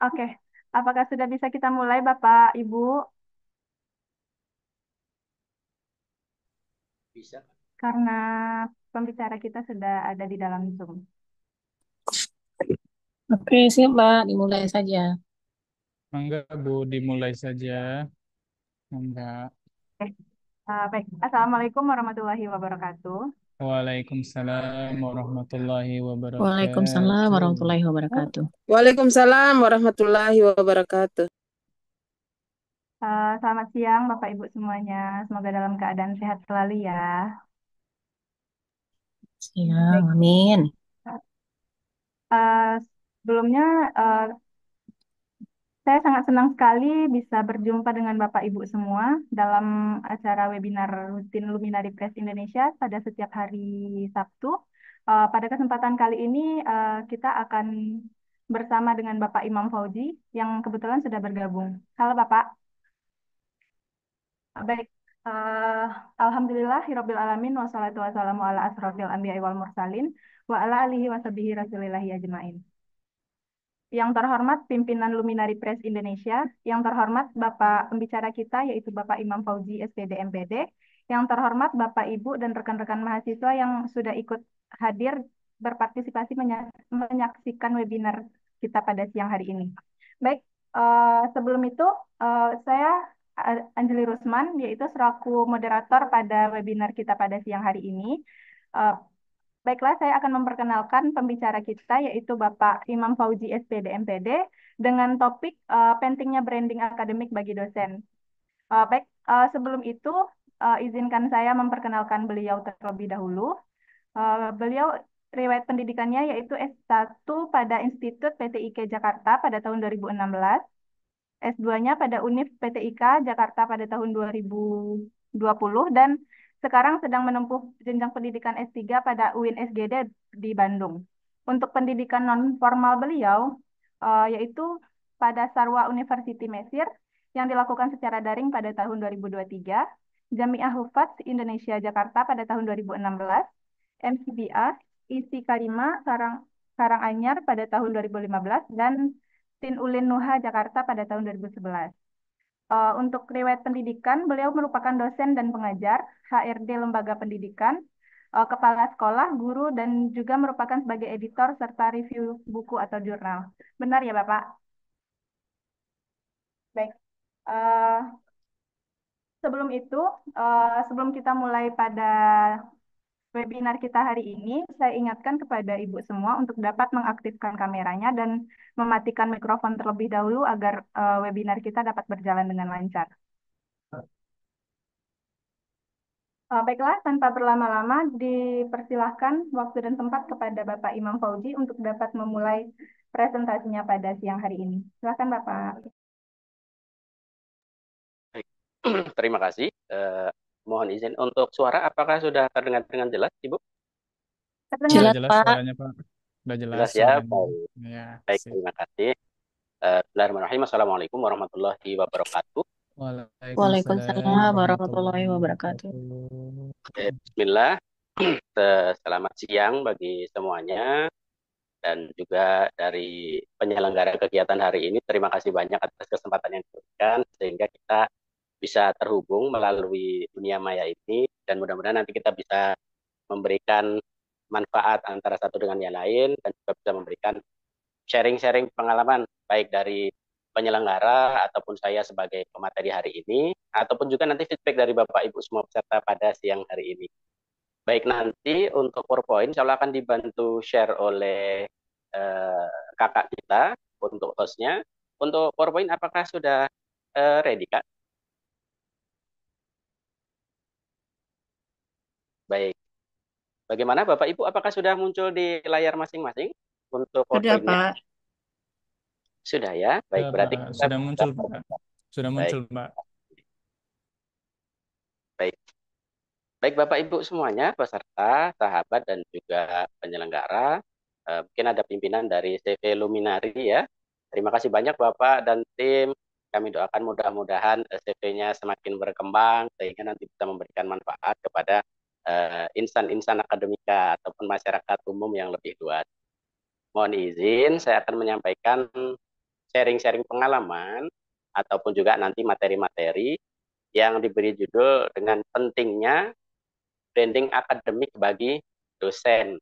Oke, apakah sudah bisa kita mulai, Bapak, Ibu? Bisa. Karena pembicara kita sudah ada di dalam Zoom. Oke, siap Mbak, dimulai saja. Enggak, Bu, dimulai saja. Enggak. Oke, baik. Assalamualaikum warahmatullahi wabarakatuh. Waalaikumsalam warahmatullahi Waalaikumsalam wabarakatuh. warahmatullahi wabarakatuh. Waalaikumsalam warahmatullahi wabarakatuh. Selamat siang, Bapak Ibu semuanya. Semoga dalam keadaan sehat selalu ya. Siang, Baik. amin. Eh, Sebelumnya, eh, saya sangat senang sekali bisa berjumpa dengan Bapak Ibu semua dalam acara webinar rutin Luminary Press Indonesia pada setiap hari Sabtu. Pada kesempatan kali ini kita akan bersama dengan Bapak Imam Fauzi yang kebetulan sudah bergabung. Halo Bapak. Baik. Eh, Alhamdulillah, Hirobbil Alamin, wassalatu wassalamu ala asrofil anbiya wal mursalin, wa ala alihi wa sahbihi rasulillahi ajma'in. Yang terhormat pimpinan Luminary Press Indonesia, yang terhormat Bapak pembicara kita yaitu Bapak Imam Fauzi SPD MPD, yang terhormat Bapak Ibu dan rekan-rekan mahasiswa yang sudah ikut hadir berpartisipasi menyaksikan webinar kita pada siang hari ini. Baik, sebelum itu saya Anjeli Rusman yaitu selaku moderator pada webinar kita pada siang hari ini. Eh, Baiklah, saya akan memperkenalkan pembicara kita, yaitu Bapak Imam Fauzi SPD MPD, dengan topik pentingnya branding akademik bagi dosen. Sebelum itu, izinkan saya memperkenalkan beliau terlebih dahulu. Beliau riwayat pendidikannya yaitu S1 pada Institut PTIK Jakarta pada tahun 2016, S2-nya pada Univ PTIK Jakarta pada tahun 2020 dan sekarang sedang menempuh jenjang pendidikan S3 pada UIN SGD di Bandung. Untuk pendidikan non-formal beliau yaitu pada Sarwa University Mesir yang dilakukan secara daring pada tahun 2023, Jamiah Hufadz Indonesia Jakarta pada tahun 2016, MCBA ISI Karima Karanganyar pada tahun 2015 dan Tin Ulin Nuha Jakarta pada tahun 2011. Untuk riwayat pendidikan, beliau merupakan dosen dan pengajar, HRD Lembaga Pendidikan, kepala sekolah, guru, dan juga merupakan sebagai editor serta review buku atau jurnal. Benar ya, Bapak? Baik. Eh, Sebelum itu, sebelum kita mulai pada webinar kita hari ini, saya ingatkan kepada Ibu semua untuk dapat mengaktifkan kameranya dan mematikan mikrofon terlebih dahulu agar webinar kita dapat berjalan dengan lancar. Baiklah, tanpa berlama-lama, dipersilahkan waktu dan tempat kepada Bapak Imam Fauzi untuk dapat memulai presentasinya pada siang hari ini. Silakan Bapak. Baik. Terima kasih. Mohon izin untuk suara, apakah sudah terdengar dengan jelas, Ibu? Sudah Terdengar. Jelas jelas Pak. suaranya, Pak. Sudah jelas Jelas ya. suaranya. Baik, Ya, baik, sip. terima kasih. Bismillahirrahmanirrahim. Assalamualaikum warahmatullahi wabarakatuh. Waalaikumsalam Waalaikumsalam warahmatullahi warahmatullahi wabarakatuh. wabarakatuh. Bismillah. Selamat siang bagi semuanya dan juga dari penyelenggara kegiatan hari ini. Terima kasih banyak atas kesempatan yang diberikan sehingga kita bisa terhubung melalui dunia maya ini dan mudah-mudahan nanti kita bisa memberikan manfaat antara satu dengan yang lain dan juga bisa memberikan sharing-sharing pengalaman baik dari penyelenggara ataupun saya sebagai pemateri hari ini ataupun juga nanti feedback dari Bapak Ibu semua peserta pada siang hari ini. Baik, nanti untuk PowerPoint insya Allah akan dibantu share oleh eh, kakak kita untuk hostnya. Untuk PowerPoint apakah sudah ready, Kak? Baik. Bagaimana Bapak Ibu, apakah sudah muncul di layar masing-masing untuk Sudah PowerPoint-nya? Pak. Sudah ya? Baik, Ya, berarti Pak. kita Sudah bisa. muncul, Pak. Sudah Baik, muncul, Pak. baik. Baik Bapak Ibu semuanya, peserta, sahabat, dan juga penyelenggara. Mungkin ada pimpinan dari CV Luminari ya. Terima kasih banyak Bapak dan tim. Kami doakan mudah-mudahan CV-nya semakin berkembang sehingga nanti bisa memberikan manfaat kepada insan-insan akademika ataupun masyarakat umum yang lebih luas. Mohon izin, saya akan menyampaikan sharing-sharing pengalaman ataupun juga nanti materi-materi yang diberi judul dengan pentingnya branding akademik bagi dosen.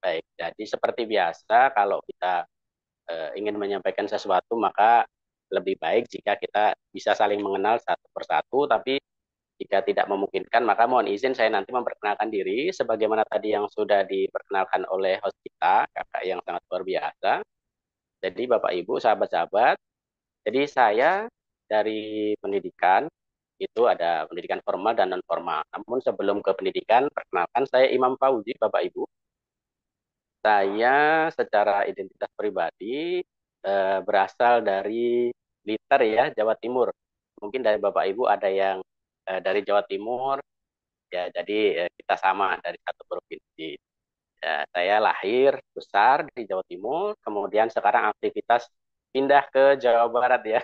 Baik, jadi seperti biasa kalau kita ingin menyampaikan sesuatu maka lebih baik jika kita bisa saling mengenal satu persatu, tapi jika tidak memungkinkan maka mohon izin saya nanti memperkenalkan diri sebagaimana tadi yang sudah diperkenalkan oleh host kita, kakak yang sangat luar biasa. Jadi Bapak Ibu, sahabat-sahabat, jadi saya dari pendidikan itu ada pendidikan formal dan non formal. Namun sebelum ke pendidikan, perkenalkan saya Imam Fauzi, Bapak Ibu. Saya secara identitas pribadi berasal dari Blitar ya, Jawa Timur. Mungkin dari Bapak Ibu ada yang dari Jawa Timur, ya jadi kita sama dari satu provinsi. Ya, saya lahir besar di Jawa Timur, kemudian sekarang aktivitas pindah ke Jawa Barat ya.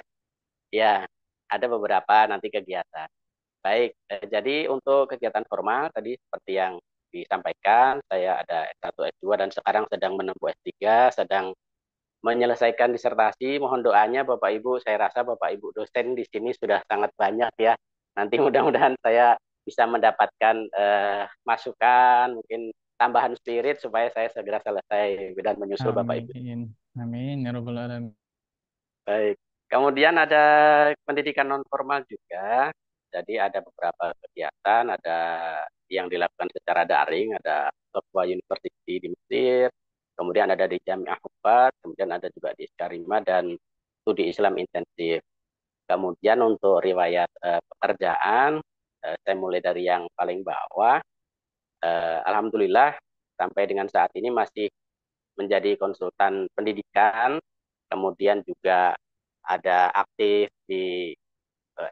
Ya, ada beberapa nanti kegiatan. Baik, jadi untuk kegiatan formal tadi seperti yang disampaikan, saya ada S1, S2 dan sekarang sedang menempuh S3, sedang menyelesaikan disertasi. Mohon doanya Bapak Ibu, saya rasa Bapak Ibu dosen di sini sudah sangat banyak ya. Nanti mudah-mudahan saya bisa mendapatkan masukan, mungkin tambahan spirit supaya saya segera selesai dan menyusul Bapak Ibu. Amin. Amin. Ya Rabbal Alamin. Baik. Kemudian ada pendidikan non formal juga. Jadi ada beberapa kegiatan, ada yang dilakukan secara daring, ada Sofwa University di Mesir, kemudian ada di Jamiah Hubbard, kemudian ada juga di Iskarima dan studi Islam intensif. Kemudian untuk riwayat pekerjaan, saya mulai dari yang paling bawah. Alhamdulillah sampai dengan saat ini masih menjadi konsultan pendidikan, kemudian juga ada aktif di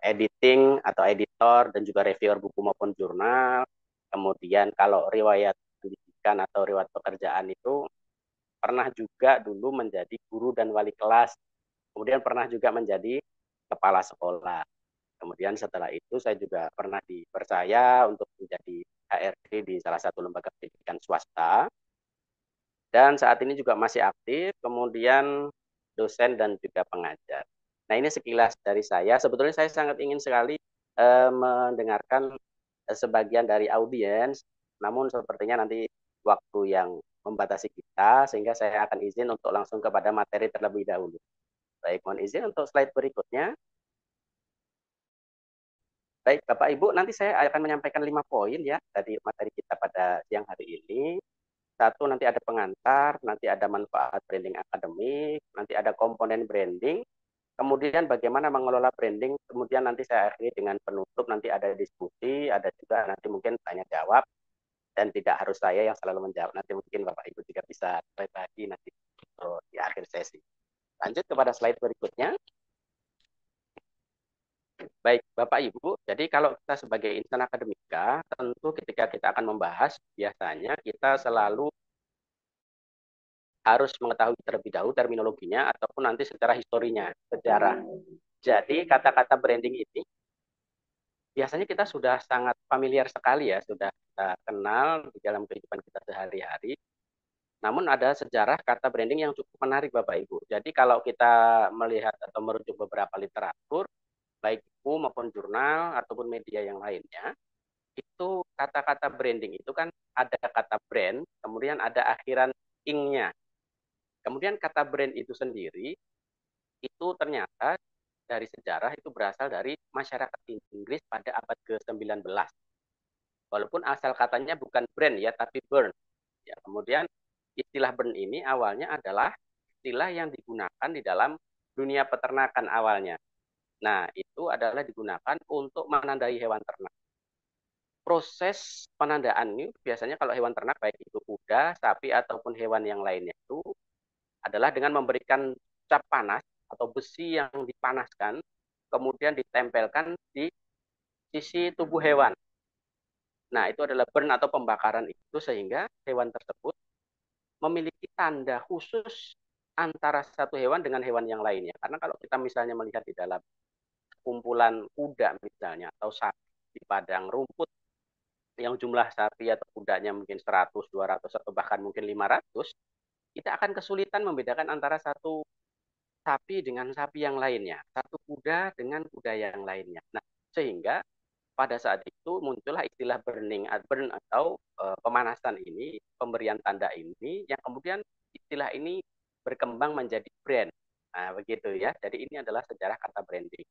editing atau editor dan juga reviewer buku maupun jurnal. Kemudian kalau riwayat pendidikan atau riwayat pekerjaan itu pernah juga dulu menjadi guru dan wali kelas. Kemudian pernah juga menjadi kepala sekolah. Kemudian setelah itu saya juga pernah dipercaya untuk menjadi HRD di salah satu lembaga pendidikan swasta. Dan saat ini juga masih aktif, kemudian dosen dan juga pengajar. Nah ini sekilas dari saya. Sebetulnya saya sangat ingin sekali mendengarkan sebagian dari audiens, namun sepertinya nanti waktu yang membatasi kita, sehingga saya akan izin untuk langsung kepada materi terlebih dahulu. Baik, mohon izin untuk slide berikutnya. Baik, Bapak Ibu, nanti saya akan menyampaikan 5 poin ya dari materi kita pada siang hari ini. Satu, nanti ada pengantar, nanti ada manfaat branding akademik, nanti ada komponen branding, kemudian bagaimana mengelola branding, kemudian nanti saya akhiri dengan penutup, nanti ada diskusi, ada juga nanti mungkin tanya jawab, dan tidak harus saya yang selalu menjawab, nanti mungkin Bapak Ibu juga bisa berbagi nanti di akhir sesi. Lanjut kepada slide berikutnya. Baik, Bapak Ibu, jadi kalau kita sebagai insan akademika, tentu ketika kita akan membahas, biasanya kita selalu harus mengetahui terlebih dahulu terminologinya ataupun nanti secara historinya, sejarah. Jadi kata-kata branding ini biasanya kita sudah sangat familiar sekali ya, sudah kita kenal di dalam kehidupan kita sehari-hari. Namun ada sejarah kata branding yang cukup menarik Bapak Ibu. Jadi kalau kita melihat atau merujuk beberapa literatur, baik buku maupun jurnal ataupun media yang lainnya, itu kata-kata branding itu kan ada kata brand, kemudian ada akhiran ing-nya. Kemudian kata brand itu sendiri, itu ternyata dari sejarah itu berasal dari masyarakat Inggris pada abad ke-19. Walaupun asal katanya bukan brand ya, tapi burn. Ya, kemudian istilah burn ini awalnya adalah istilah yang digunakan di dalam dunia peternakan awalnya. Nah, itu adalah digunakan untuk menandai hewan ternak. Proses penandaan ini biasanya kalau hewan ternak, baik itu kuda, sapi, ataupun hewan yang lainnya itu adalah dengan memberikan cap panas atau besi yang dipanaskan, kemudian ditempelkan di sisi tubuh hewan. Nah, itu adalah burn atau pembakaran itu, sehingga hewan tersebut memiliki tanda khusus antara satu hewan dengan hewan yang lainnya. Karena kalau kita misalnya melihat di dalam kumpulan kuda misalnya, atau sapi di padang rumput, yang jumlah sapi atau kudanya mungkin 100, 200, atau bahkan mungkin 500, kita akan kesulitan membedakan antara satu sapi dengan sapi yang lainnya, satu kuda dengan kuda yang lainnya. Nah, sehingga pada saat itu muncullah istilah burn atau pemanasan ini, pemberian tanda ini, yang kemudian istilah ini berkembang menjadi brand. Nah, begitu ya. Jadi ini adalah sejarah kata branding.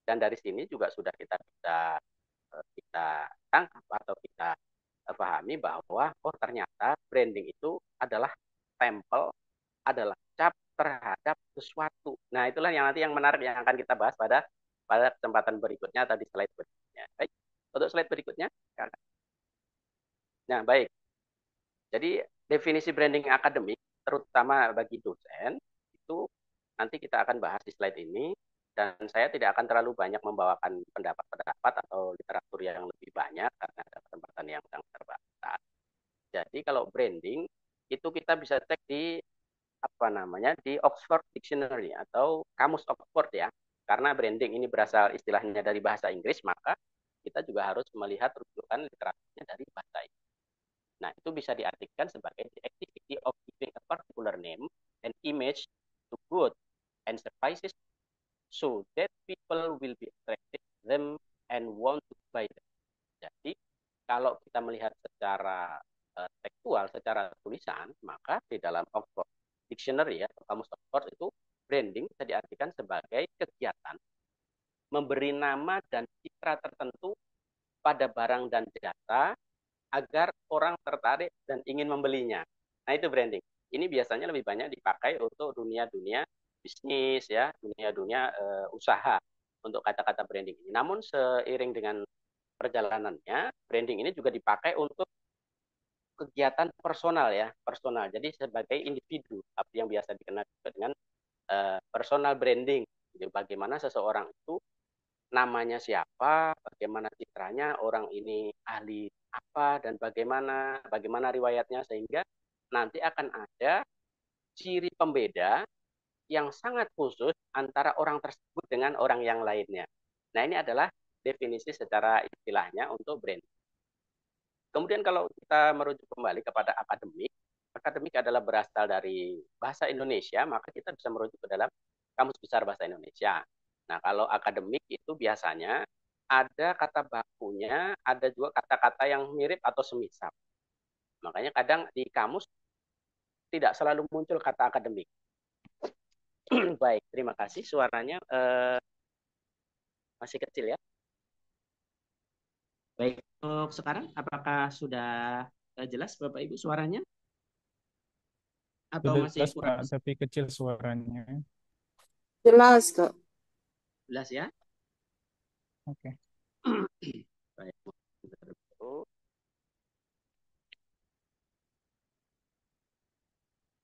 Dan dari sini juga sudah kita bisa kita tangkap atau kita pahami bahwa oh ternyata branding itu adalah stempel, adalah cap terhadap sesuatu. Nah, itulah yang nanti yang menarik yang akan kita bahas pada kesempatan berikutnya atau di slide berikutnya. Baik. Untuk slide berikutnya. Nah, baik. Jadi definisi branding akademik terutama bagi dosen itu nanti kita akan bahas di slide ini, dan saya tidak akan terlalu banyak membawakan pendapat-pendapat atau literatur yang lebih banyak karena ada kesempatan yang sangat terbatas. Jadi kalau branding itu kita bisa cek di di Oxford Dictionary atau kamus Oxford ya. Karena branding ini berasal istilahnya dari bahasa Inggris, maka kita juga harus melihat rujukan literaturnya dari bahasa Inggris. Nah, itu bisa diartikan sebagai the activity of giving a particular name and image to good and services so that people will be attracted to them and want to buy them. Jadi, kalau kita melihat secara tekstual, secara tulisan, maka di dalam Oxford Dictionary ya, kamus Oxford itu branding bisa diartikan sebagai kegiatan memberi nama dan citra tertentu pada barang dan jasa agar orang tertarik dan ingin membelinya. Nah, itu branding. Ini biasanya lebih banyak dipakai untuk dunia-dunia bisnis ya, dunia-dunia usaha untuk kata-kata branding ini. Namun seiring dengan perjalanannya, branding ini juga dipakai untuk kegiatan personal ya, personal. Jadi sebagai individu, apa yang biasa dikenal juga dengan personal branding. Jadi bagaimana seseorang itu namanya siapa, bagaimana citranya, orang ini ahli apa, dan bagaimana riwayatnya, sehingga nanti akan ada ciri pembeda yang sangat khusus antara orang tersebut dengan orang yang lainnya. Nah, ini adalah definisi secara istilahnya untuk brand. Kemudian kalau kita merujuk kembali kepada akademik, akademik adalah berasal dari bahasa Indonesia, maka kita bisa merujuk ke dalam Kamus Besar Bahasa Indonesia. Nah, kalau akademik itu biasanya ada kata bakunya, ada juga kata-kata yang mirip atau semisal. Makanya kadang di kamus tidak selalu muncul kata akademik. Baik, terima kasih. Suaranya masih kecil ya. Baik, untuk sekarang apakah sudah jelas Bapak Ibu suaranya? Atau Sudah masih jelas, kurang? Pak, tapi kecil suaranya. Jelas kok. Jelas ya? Oke. Baik.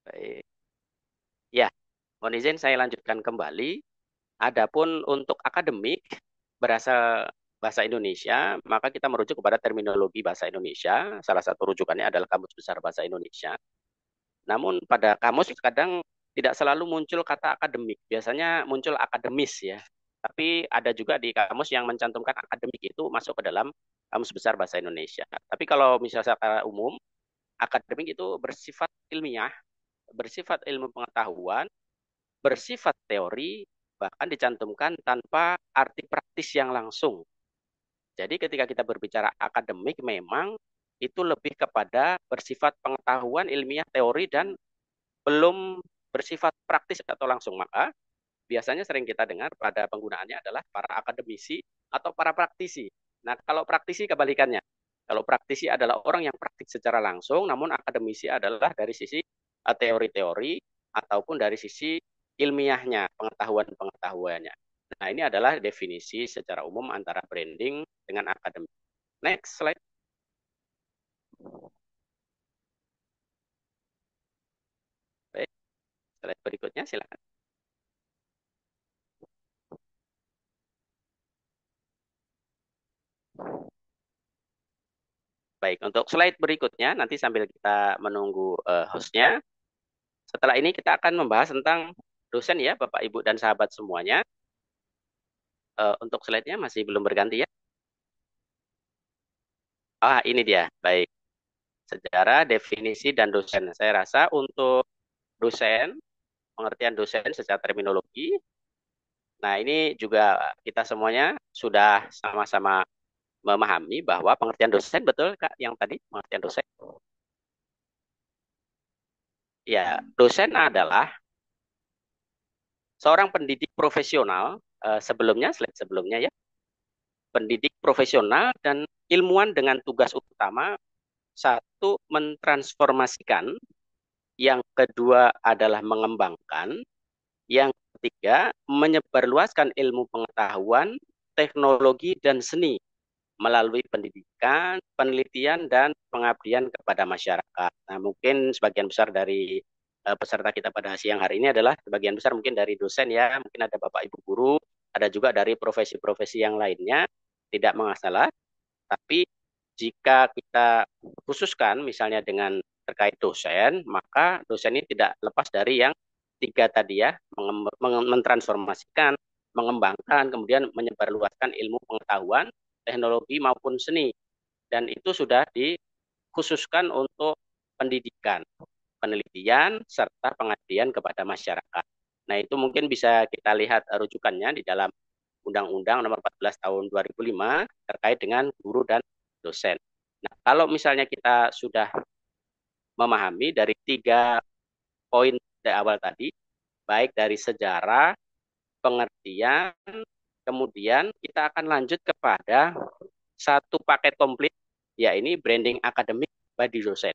Baik. Ya, mohon izin saya lanjutkan kembali. Adapun untuk akademik berasal bahasa Indonesia, maka kita merujuk kepada terminologi bahasa Indonesia. Salah satu rujukannya adalah Kamus Besar Bahasa Indonesia. Namun pada kamus kadang tidak selalu muncul kata akademik. Biasanya muncul akademis ya. Tapi ada juga di kamus yang mencantumkan akademik itu masuk ke dalam Kamus Besar Bahasa Indonesia. Tapi kalau misalnya secara umum, akademik itu bersifat ilmiah, bersifat ilmu pengetahuan, bersifat teori, bahkan dicantumkan tanpa arti praktis yang langsung. Jadi ketika kita berbicara akademik memang itu lebih kepada bersifat pengetahuan ilmiah teori dan belum bersifat praktis atau langsung. Maka biasanya sering kita dengar pada penggunaannya adalah para akademisi atau para praktisi. Nah, kalau praktisi kebalikannya. Kalau praktisi adalah orang yang praktik secara langsung, namun akademisi adalah dari sisi teori-teori ataupun dari sisi ilmiahnya, pengetahuan-pengetahuannya. Nah, ini adalah definisi secara umum antara branding dengan akademik. Next slide. Baik, slide berikutnya silakan. Baik, untuk slide berikutnya nanti sambil kita menunggu hostnya. Setelah ini kita akan membahas tentang dosen ya, Bapak, Ibu, dan sahabat semuanya. Untuk slide-nya masih belum berganti ya. Ah, ini dia. Baik. Sejarah, definisi, dan dosen. Saya rasa untuk dosen pengertian dosen secara terminologi. Nah, ini juga kita semuanya sudah sama-sama memahami bahwa pengertian dosen, betul Kak, yang tadi pengertian dosen. Ya, dosen adalah seorang pendidik profesional, sebelumnya, slide sebelumnya ya, pendidik profesional dan ilmuwan dengan tugas utama, satu, mentransformasikan, yang kedua adalah mengembangkan, yang ketiga, menyebarluaskan ilmu pengetahuan, teknologi, dan seni melalui pendidikan, penelitian, dan pengabdian kepada masyarakat. Nah, mungkin sebagian besar dari peserta kita pada siang hari ini adalah sebagian besar mungkin dari dosen ya, mungkin ada Bapak Ibu guru, ada juga dari profesi-profesi yang lainnya, tidak masalah. Tapi jika kita khususkan misalnya dengan terkait dosen, maka dosen ini tidak lepas dari yang tiga tadi ya, mentransformasikan, mengembangkan, kemudian menyebarluaskan ilmu pengetahuan, teknologi maupun seni. Dan itu sudah dikhususkan untuk pendidikan, penelitian, serta pengabdian kepada masyarakat. Nah, itu mungkin bisa kita lihat rujukannya di dalam Undang-Undang Nomor 14 Tahun 2005 terkait dengan guru dan dosen. Nah, kalau misalnya kita sudah memahami dari tiga poin dari awal tadi, baik dari sejarah, pengertian, kemudian kita akan lanjut kepada satu paket komplit, yaitu branding akademik bagi dosen.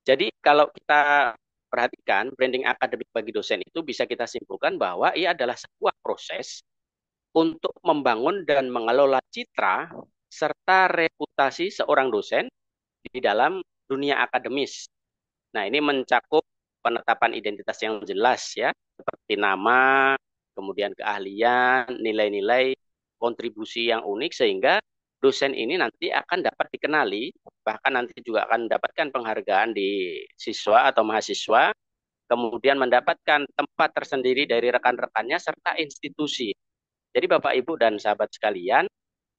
Jadi kalau kita perhatikan, branding akademik bagi dosen itu bisa kita simpulkan bahwa ia adalah sebuah proses untuk membangun dan mengelola citra serta reputasi seorang dosen di dalam dunia akademis. Nah, ini mencakup penetapan identitas yang jelas ya, seperti nama, kemudian keahlian, nilai-nilai, kontribusi yang unik sehingga dosen ini nanti akan dapat dikenali, bahkan nanti juga akan mendapatkan penghargaan di siswa atau mahasiswa, kemudian mendapatkan tempat tersendiri dari rekan-rekannya serta institusi. Jadi Bapak Ibu dan sahabat sekalian,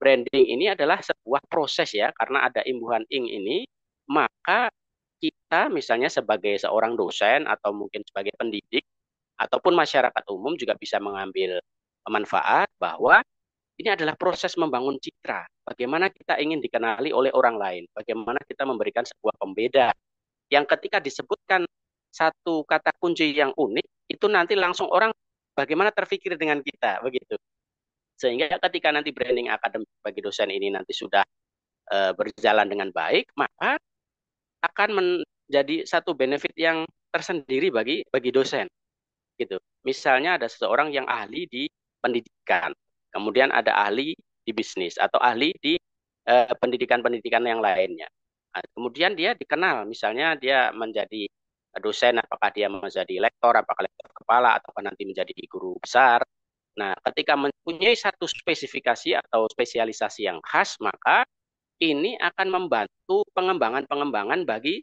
branding ini adalah sebuah proses ya, karena ada imbuhan ing ini, maka kita misalnya sebagai seorang dosen atau mungkin sebagai pendidik ataupun masyarakat umum juga bisa mengambil manfaat bahwa ini adalah proses membangun citra. Bagaimana kita ingin dikenali oleh orang lain, bagaimana kita memberikan sebuah pembeda yang ketika disebutkan satu kata kunci yang unik, itu nanti langsung orang bagaimana terpikir dengan kita, begitu. Sehingga ketika nanti branding akademik bagi dosen ini nanti sudah berjalan dengan baik, maka akan menjadi satu benefit yang tersendiri bagi dosen gitu. Misalnya ada seseorang yang ahli di pendidikan, kemudian ada ahli di bisnis atau ahli di pendidikan-pendidikan yang lainnya. Nah, kemudian dia dikenal, misalnya dia menjadi dosen, apakah dia menjadi lektor, apakah lektor kepala, atau nanti menjadi guru besar. Nah, ketika mempunyai satu spesifikasi atau spesialisasi yang khas, maka ini akan membantu pengembangan-pengembangan bagi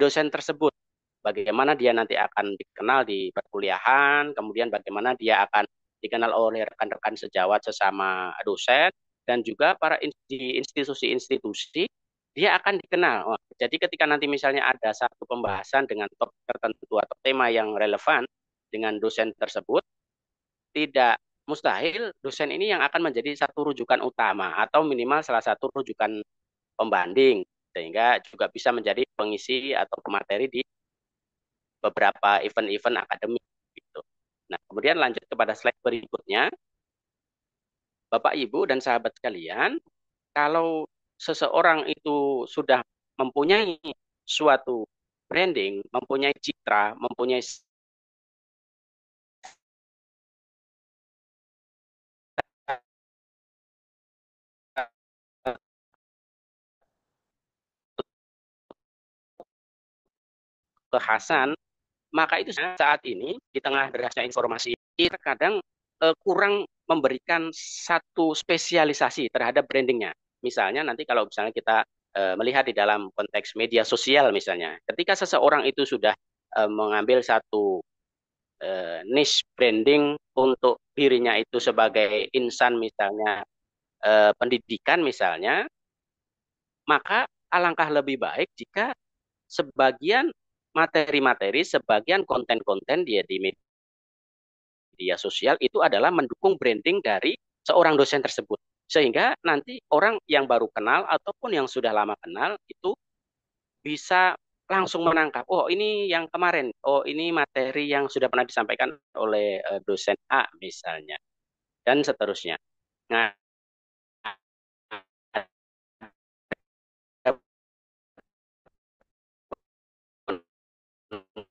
dosen tersebut. Bagaimana dia nanti akan dikenal di perkuliahan, kemudian bagaimana dia akan dikenal oleh rekan-rekan sejawat sesama dosen, dan juga di institusi-institusi, dia akan dikenal. Jadi ketika nanti misalnya ada satu pembahasan dengan topik tertentu atau tema yang relevan dengan dosen tersebut, tidak mustahil dosen ini yang akan menjadi satu rujukan utama atau minimal salah satu rujukan pembanding, sehingga juga bisa menjadi pengisi atau pemateri di beberapa event-event akademik gitu. Nah, kemudian lanjut kepada slide berikutnya. Bapak, Ibu, dan sahabat sekalian, kalau seseorang itu sudah mempunyai suatu branding, mempunyai citra, mempunyai kekhasan, maka itu saat ini di tengah derasnya informasi kita kadang kurang memberikan satu spesialisasi terhadap brandingnya. Misalnya nanti kalau misalnya kita melihat di dalam konteks media sosial misalnya, ketika seseorang itu sudah mengambil satu niche branding untuk dirinya itu sebagai insan misalnya pendidikan misalnya, maka alangkah lebih baik jika sebagian materi-materi, sebagian konten-konten dia di media sosial itu adalah mendukung branding dari seorang dosen tersebut. Sehingga nanti orang yang baru kenal ataupun yang sudah lama kenal itu bisa langsung menangkap, oh ini yang kemarin, oh ini materi yang sudah pernah disampaikan oleh dosen A misalnya, dan seterusnya. Nah,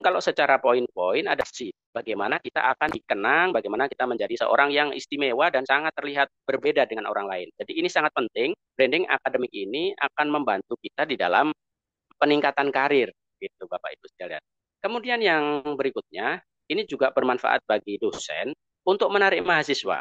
kalau secara poin-poin ada sih bagaimana kita akan dikenang, bagaimana kita menjadi seorang yang istimewa dan sangat terlihat berbeda dengan orang lain. Jadi ini sangat penting, branding akademik ini akan membantu kita di dalam peningkatan karir, gitu Bapak Ibu sekalian. Kemudian yang berikutnya, ini juga bermanfaat bagi dosen untuk menarik mahasiswa.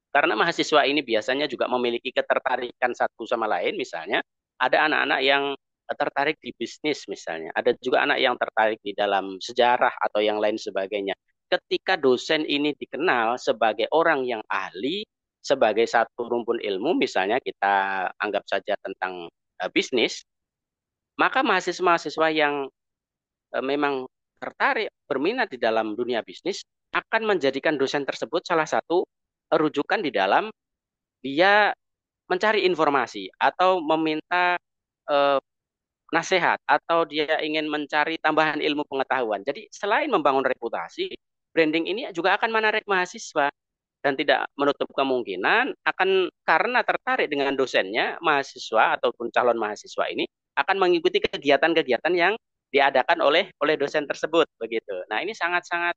Karena mahasiswa ini biasanya juga memiliki ketertarikan satu sama lain, misalnya ada anak-anak yang tertarik di bisnis misalnya, ada juga anak yang tertarik di dalam sejarah atau yang lain sebagainya. Ketika dosen ini dikenal sebagai orang yang ahli, sebagai satu rumpun ilmu, misalnya kita anggap saja tentang bisnis, maka mahasiswa-mahasiswa yang memang tertarik, berminat di dalam dunia bisnis, akan menjadikan dosen tersebut salah satu rujukan di dalam dia mencari informasi atau meminta eh, nasihat atau dia ingin mencari tambahan ilmu pengetahuan. Jadi selain membangun reputasi, branding ini juga akan menarik mahasiswa dan tidak menutup kemungkinan akan karena tertarik dengan dosennya, mahasiswa ataupun calon mahasiswa ini akan mengikuti kegiatan-kegiatan yang diadakan oleh dosen tersebut begitu. Nah, ini sangat-sangat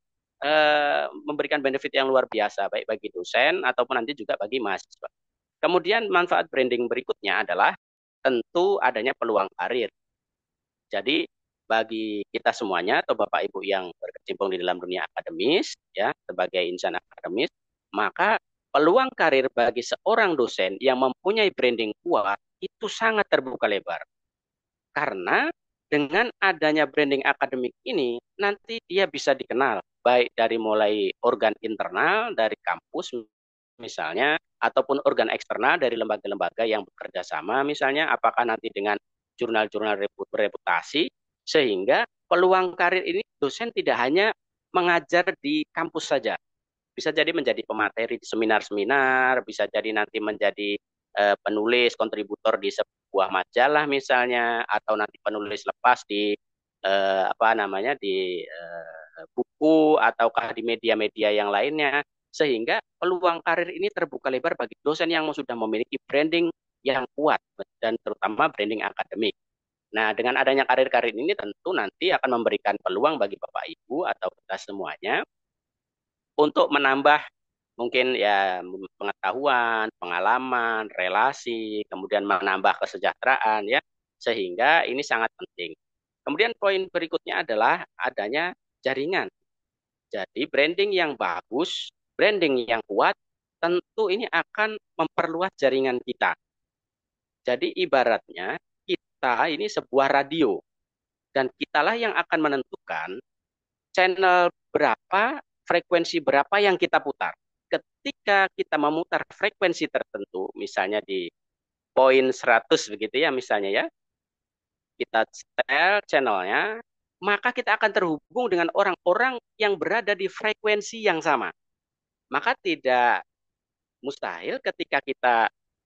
memberikan benefit yang luar biasa baik bagi dosen ataupun nanti juga bagi mahasiswa. Kemudian manfaat branding berikutnya adalah tentu adanya peluang karir. Jadi bagi kita semuanya atau Bapak Ibu yang berkecimpung di dalam dunia akademis ya sebagai insan akademis, maka peluang karir bagi seorang dosen yang mempunyai branding kuat itu sangat terbuka lebar. Karena dengan adanya branding akademik ini nanti dia bisa dikenal baik dari mulai organ internal dari kampus misalnya ataupun organ eksternal dari lembaga-lembaga yang bekerja sama misalnya apakah nanti dengan jurnal-jurnal bereputasi sehingga peluang karir ini dosen tidak hanya mengajar di kampus saja bisa jadi menjadi pemateri di seminar-seminar bisa jadi nanti menjadi penulis kontributor di sebuah majalah misalnya atau nanti penulis lepas di apa namanya di buku ataukah di media-media yang lainnya sehingga peluang karir ini terbuka lebar bagi dosen yang sudah memiliki branding yang kuat dan terutama branding akademik. Nah, dengan adanya karir-karir ini tentu nanti akan memberikan peluang bagi Bapak Ibu atau kita semuanya untuk menambah mungkin ya pengetahuan, pengalaman, relasi, kemudian menambah kesejahteraan ya, sehingga ini sangat penting. Kemudian poin berikutnya adalah adanya jaringan. Jadi branding yang bagus, branding yang kuat, tentu ini akan memperluas jaringan kita. Jadi ibaratnya kita ini sebuah radio dan kitalah yang akan menentukan channel berapa, frekuensi berapa yang kita putar. Ketika kita memutar frekuensi tertentu, misalnya di poin 100 begitu ya misalnya ya, kita setel channelnya, maka kita akan terhubung dengan orang-orang yang berada di frekuensi yang sama. Maka tidak mustahil ketika kita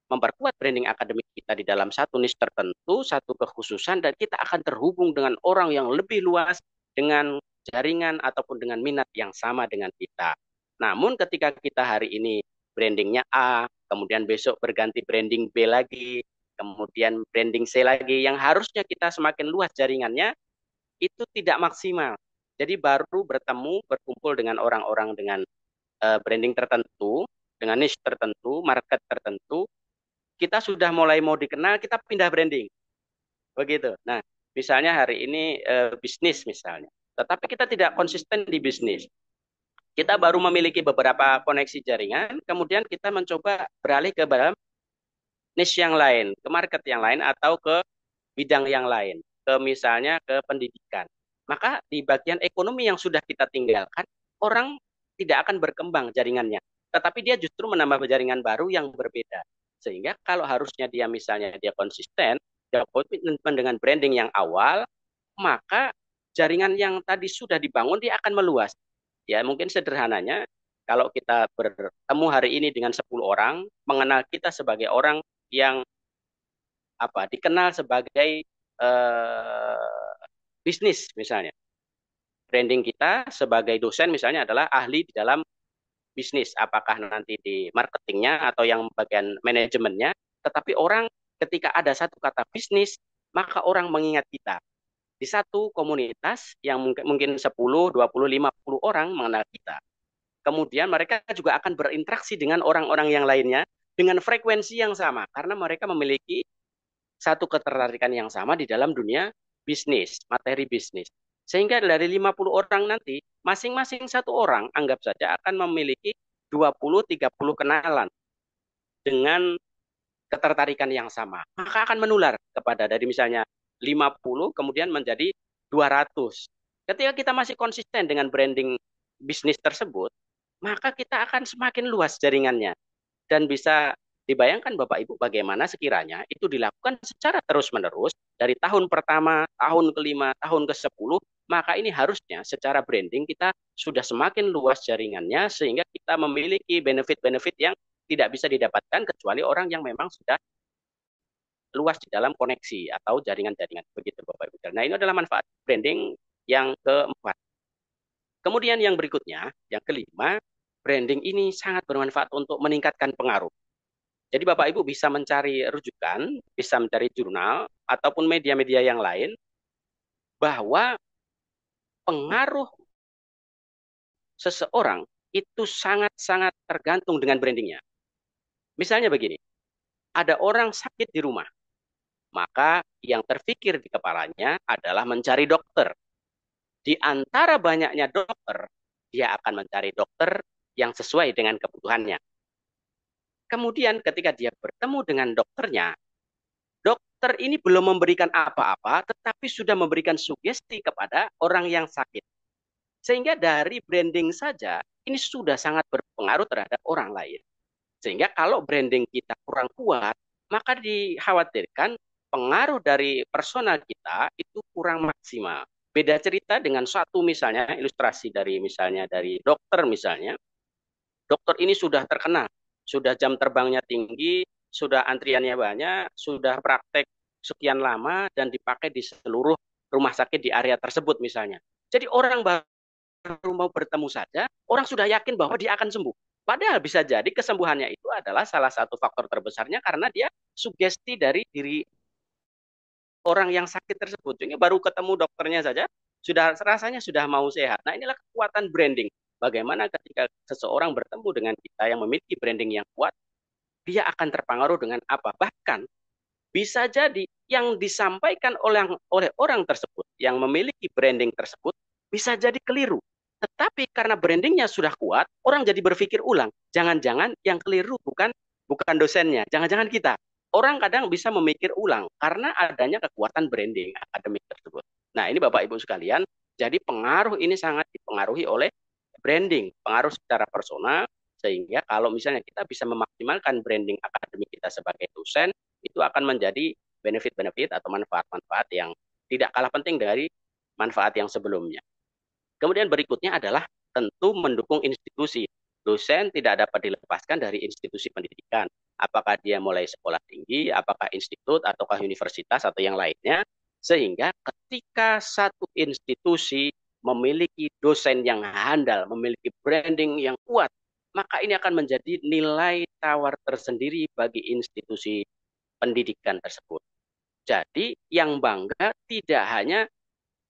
memperkuat branding akademik kita di dalam satu niche tertentu, satu kekhususan, dan kita akan terhubung dengan orang yang lebih luas, dengan jaringan ataupun dengan minat yang sama dengan kita. Namun ketika kita hari ini brandingnya A, kemudian besok berganti branding B lagi, kemudian branding C lagi, yang harusnya kita semakin luas jaringannya, itu tidak maksimal. Jadi baru bertemu, berkumpul dengan orang-orang dengan branding tertentu, dengan niche tertentu, market tertentu, kita sudah mulai mau dikenal, kita pindah branding. Begitu. Nah, misalnya hari ini bisnis misalnya. Tetapi kita tidak konsisten di bisnis. Kita baru memiliki beberapa koneksi jaringan, kemudian kita mencoba beralih ke dalam niche yang lain, ke market yang lain, atau ke bidang yang lain, ke misalnya ke pendidikan. Maka di bagian ekonomi yang sudah kita tinggalkan, orang tidak akan berkembang jaringannya. Tetapi dia justru menambah jaringan baru yang berbeda. Sehingga kalau harusnya dia misalnya dia konsisten, dia komitmen dengan branding yang awal, maka jaringan yang tadi sudah dibangun dia akan meluas. Ya, mungkin sederhananya kalau kita bertemu hari ini dengan 10 orang, mengenal kita sebagai orang yang dikenal sebagai bisnis misalnya. Branding kita sebagai dosen misalnya adalah ahli di dalam bisnis, apakah nanti di marketingnya atau yang bagian manajemennya, tetapi orang ketika ada satu kata bisnis, maka orang mengingat kita. Di satu komunitas yang mungkin 10, 20, 50 orang mengenal kita. Kemudian mereka juga akan berinteraksi dengan orang-orang yang lainnya dengan frekuensi yang sama, karena mereka memiliki satu ketertarikan yang sama di dalam dunia bisnis, materi bisnis. Sehingga dari 50 orang nanti, masing-masing satu orang anggap saja akan memiliki 20-30 kenalan dengan ketertarikan yang sama. Maka akan menular kepada dari misalnya 50 kemudian menjadi 200. Ketika kita masih konsisten dengan branding bisnis tersebut, maka kita akan semakin luas jaringannya. Dan bisa dibayangkan Bapak Ibu bagaimana sekiranya itu dilakukan secara terus-menerus dari tahun pertama, tahun kelima, tahun ke-10, maka ini harusnya secara branding kita sudah semakin luas jaringannya sehingga kita memiliki benefit-benefit yang tidak bisa didapatkan kecuali orang yang memang sudah luas di dalam koneksi atau jaringan-jaringan. Begitu Bapak Ibu. Nah, ini adalah manfaat branding yang keempat. Kemudian yang berikutnya, yang kelima, branding ini sangat bermanfaat untuk meningkatkan pengaruh. Jadi Bapak Ibu bisa mencari rujukan, bisa mencari jurnal, ataupun media-media yang lain, bahwa pengaruh seseorang itu sangat-sangat tergantung dengan brandingnya. Misalnya begini, ada orang sakit di rumah, maka yang terfikir di kepalanya adalah mencari dokter. Di antara banyaknya dokter, dia akan mencari dokter yang sesuai dengan kebutuhannya. Kemudian ketika dia bertemu dengan dokternya, dokter ini belum memberikan apa-apa, tetapi sudah memberikan sugesti kepada orang yang sakit. Sehingga dari branding saja, ini sudah sangat berpengaruh terhadap orang lain. Sehingga kalau branding kita kurang kuat, maka dikhawatirkan pengaruh dari personal kita itu kurang maksimal. Beda cerita dengan satu misalnya, ilustrasi dari misalnya dari dokter misalnya. Dokter ini sudah terkenal, sudah jam terbangnya tinggi, sudah antriannya banyak, sudah praktek sekian lama dan dipakai di seluruh rumah sakit di area tersebut misalnya. Jadi orang baru mau bertemu saja, orang sudah yakin bahwa dia akan sembuh. Padahal bisa jadi kesembuhannya itu adalah salah satu faktor terbesarnya karena dia sugesti dari diri orang yang sakit tersebut. Jadi baru ketemu dokternya saja, sudah rasanya sudah mau sehat. Nah, inilah kekuatan branding. Bagaimana ketika seseorang bertemu dengan kita yang memiliki branding yang kuat, dia akan terpengaruh dengan apa? Bahkan bisa jadi yang disampaikan oleh orang tersebut, yang memiliki branding tersebut, bisa jadi keliru. Tetapi karena brandingnya sudah kuat, orang jadi berpikir ulang. Jangan-jangan yang keliru bukan dosennya, jangan-jangan kita. Orang kadang bisa memikir ulang karena adanya kekuatan branding akademik tersebut. Nah, ini Bapak Ibu sekalian, jadi pengaruh ini sangat dipengaruhi oleh branding, pengaruh secara personal, sehingga kalau misalnya kita bisa memaksimalkan branding akademik kita sebagai dosen, itu akan menjadi benefit-benefit atau manfaat-manfaat yang tidak kalah penting dari manfaat yang sebelumnya. Kemudian berikutnya adalah tentu mendukung institusi. Dosen tidak dapat dilepaskan dari institusi pendidikan. Apakah dia mulai sekolah tinggi, apakah institut, ataukah universitas, atau yang lainnya. Sehingga ketika satu institusi memiliki dosen yang handal, memiliki branding yang kuat, maka ini akan menjadi nilai tawar tersendiri bagi institusi pendidikan tersebut. Jadi yang bangga tidak hanya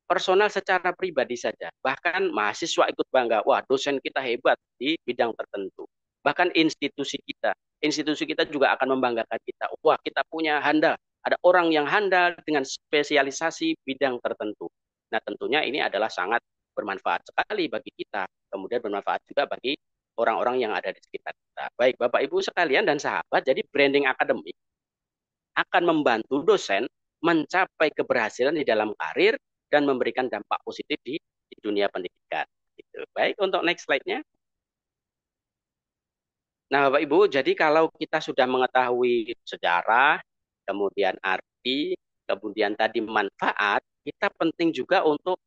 personal secara pribadi saja. Bahkan mahasiswa ikut bangga, wah dosen kita hebat di bidang tertentu. Bahkan institusi kita juga akan membanggakan kita. Wah kita punya handal, ada orang yang handal dengan spesialisasi bidang tertentu. Nah tentunya ini adalah sangat bermanfaat sekali bagi kita. Kemudian bermanfaat juga bagi orang-orang yang ada di sekitar kita. Baik Bapak Ibu sekalian dan sahabat, jadi branding akademik akan membantu dosen mencapai keberhasilan di dalam karir dan memberikan dampak positif di dunia pendidikan. Gitu. Baik, untuk next slide-nya. Nah, Bapak Ibu, jadi kalau kita sudah mengetahui sejarah, kemudian arti, kemudian tadi manfaat, kita penting juga untuk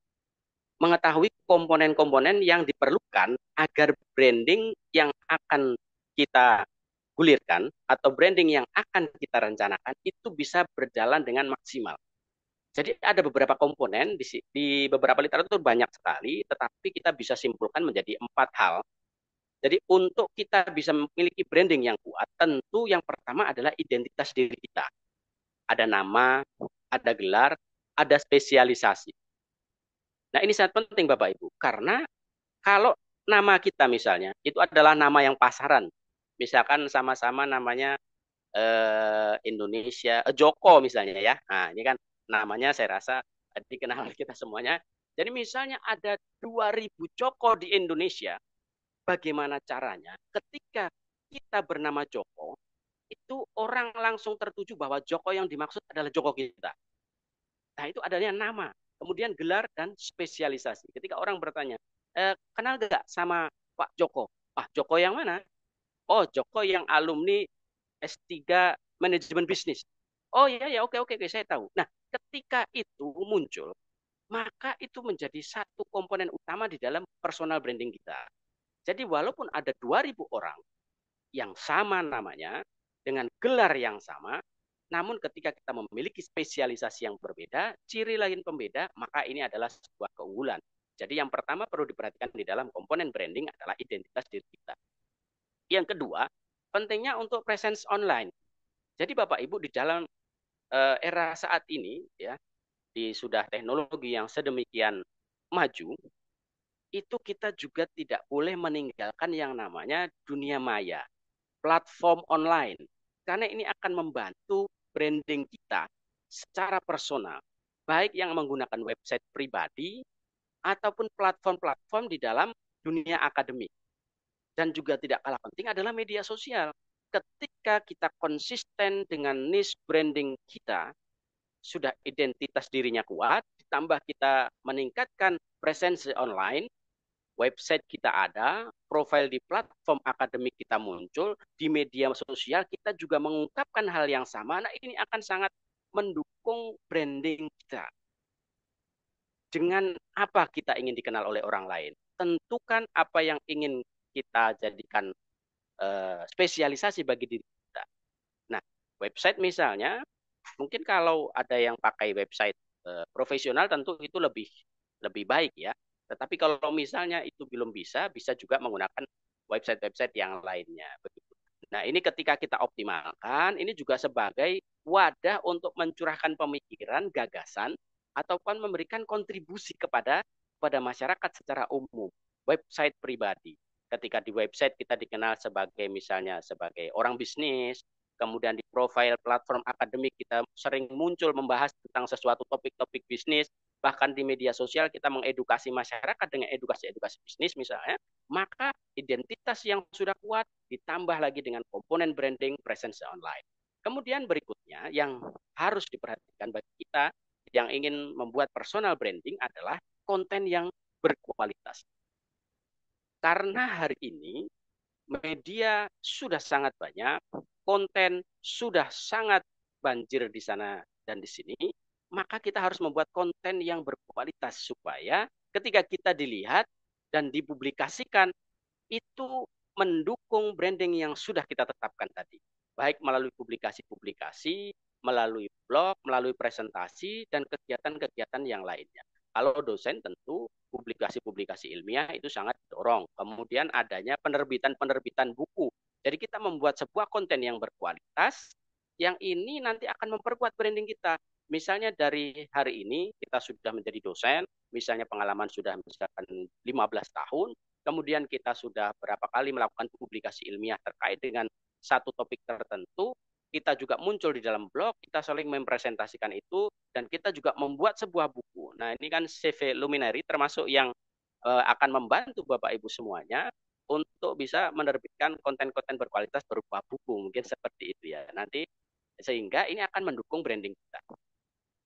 mengetahui komponen-komponen yang diperlukan agar branding yang akan kita gulirkan atau branding yang akan kita rencanakan itu bisa berjalan dengan maksimal. Jadi ada beberapa komponen di beberapa literatur banyak sekali, tetapi kita bisa simpulkan menjadi 4 hal. Jadi untuk kita bisa memiliki branding yang kuat, tentu yang pertama adalah identitas diri kita. Ada nama, ada gelar, ada spesialisasi. Nah ini sangat penting Bapak Ibu, karena kalau nama kita misalnya, itu adalah nama yang pasaran. Misalkan sama-sama namanya Indonesia, Joko misalnya ya. Nah ini kan namanya saya rasa dikenal oleh kita semuanya. Jadi misalnya ada 2000 Joko di Indonesia, bagaimana caranya ketika kita bernama Joko, itu orang langsung tertuju bahwa Joko yang dimaksud adalah Joko kita. Nah itu adanya nama, kemudian gelar dan spesialisasi. Ketika orang bertanya, kenal gak sama Pak Joko? Pak Joko yang mana? Oh Joko yang alumni S3 manajemen bisnis. Oh iya ya, oke oke saya tahu. Nah, ketika itu muncul, maka itu menjadi satu komponen utama di dalam personal branding kita. Jadi walaupun ada 2000 orang yang sama namanya dengan gelar yang sama, namun ketika kita memiliki spesialisasi yang berbeda, ciri lain pembeda, maka ini adalah sebuah keunggulan. Jadi yang pertama perlu diperhatikan di dalam komponen branding adalah identitas diri kita. Yang kedua, pentingnya untuk presence online. Jadi Bapak Ibu di dalam era saat ini ya, di sudah teknologi yang sedemikian maju, itu kita juga tidak boleh meninggalkan yang namanya dunia maya, platform online. Karena ini akan membantu branding kita secara personal, baik yang menggunakan website pribadi ataupun platform-platform di dalam dunia akademik. Dan juga tidak kalah penting adalah media sosial. Ketika kita konsisten dengan niche branding kita, sudah identitas dirinya kuat, ditambah kita meningkatkan presensi online, website kita ada, profil di platform akademik kita muncul, di media sosial kita juga mengungkapkan hal yang sama. Nah, ini akan sangat mendukung branding kita. Dengan apa kita ingin dikenal oleh orang lain? Tentukan apa yang ingin kita jadikan spesialisasi bagi diri kita. Nah, website misalnya, mungkin kalau ada yang pakai website profesional tentu itu lebih baik ya. Tetapi kalau misalnya itu belum bisa, bisa juga menggunakan website-website yang lainnya. Begitu. Nah, ini ketika kita optimalkan, ini juga sebagai wadah untuk mencurahkan pemikiran, gagasan, ataupun memberikan kontribusi kepada masyarakat secara umum. Website pribadi. Ketika di website kita dikenal sebagai misalnya sebagai orang bisnis, kemudian di profil platform akademik kita sering muncul membahas tentang sesuatu topik-topik bisnis, bahkan di media sosial kita mengedukasi masyarakat dengan edukasi-edukasi bisnis misalnya, maka identitas yang sudah kuat ditambah lagi dengan komponen branding presence online. Kemudian berikutnya yang harus diperhatikan bagi kita yang ingin membuat personal branding adalah konten yang berkualitas. Karena hari ini media sudah sangat banyak, konten sudah sangat banjir di sana dan di sini, maka kita harus membuat konten yang berkualitas supaya ketika kita dilihat dan dipublikasikan itu mendukung branding yang sudah kita tetapkan tadi. Baik melalui publikasi-publikasi, melalui blog, melalui presentasi, dan kegiatan-kegiatan yang lainnya. Kalau dosen tentu publikasi-publikasi ilmiah itu sangat didorong. Kemudian adanya penerbitan-penerbitan buku. Jadi kita membuat sebuah konten yang berkualitas, yang ini nanti akan memperkuat branding kita. Misalnya dari hari ini kita sudah menjadi dosen, misalnya pengalaman sudah misalkan 15 tahun, kemudian kita sudah berapa kali melakukan publikasi ilmiah terkait dengan satu topik tertentu, kita juga muncul di dalam blog, kita saling mempresentasikan itu, dan kita juga membuat sebuah buku. Nah, ini kan CV Luminary termasuk yang akan membantu Bapak Ibu semuanya untuk bisa menerbitkan konten-konten berkualitas berupa buku, mungkin seperti itu ya. Nanti sehingga ini akan mendukung branding kita.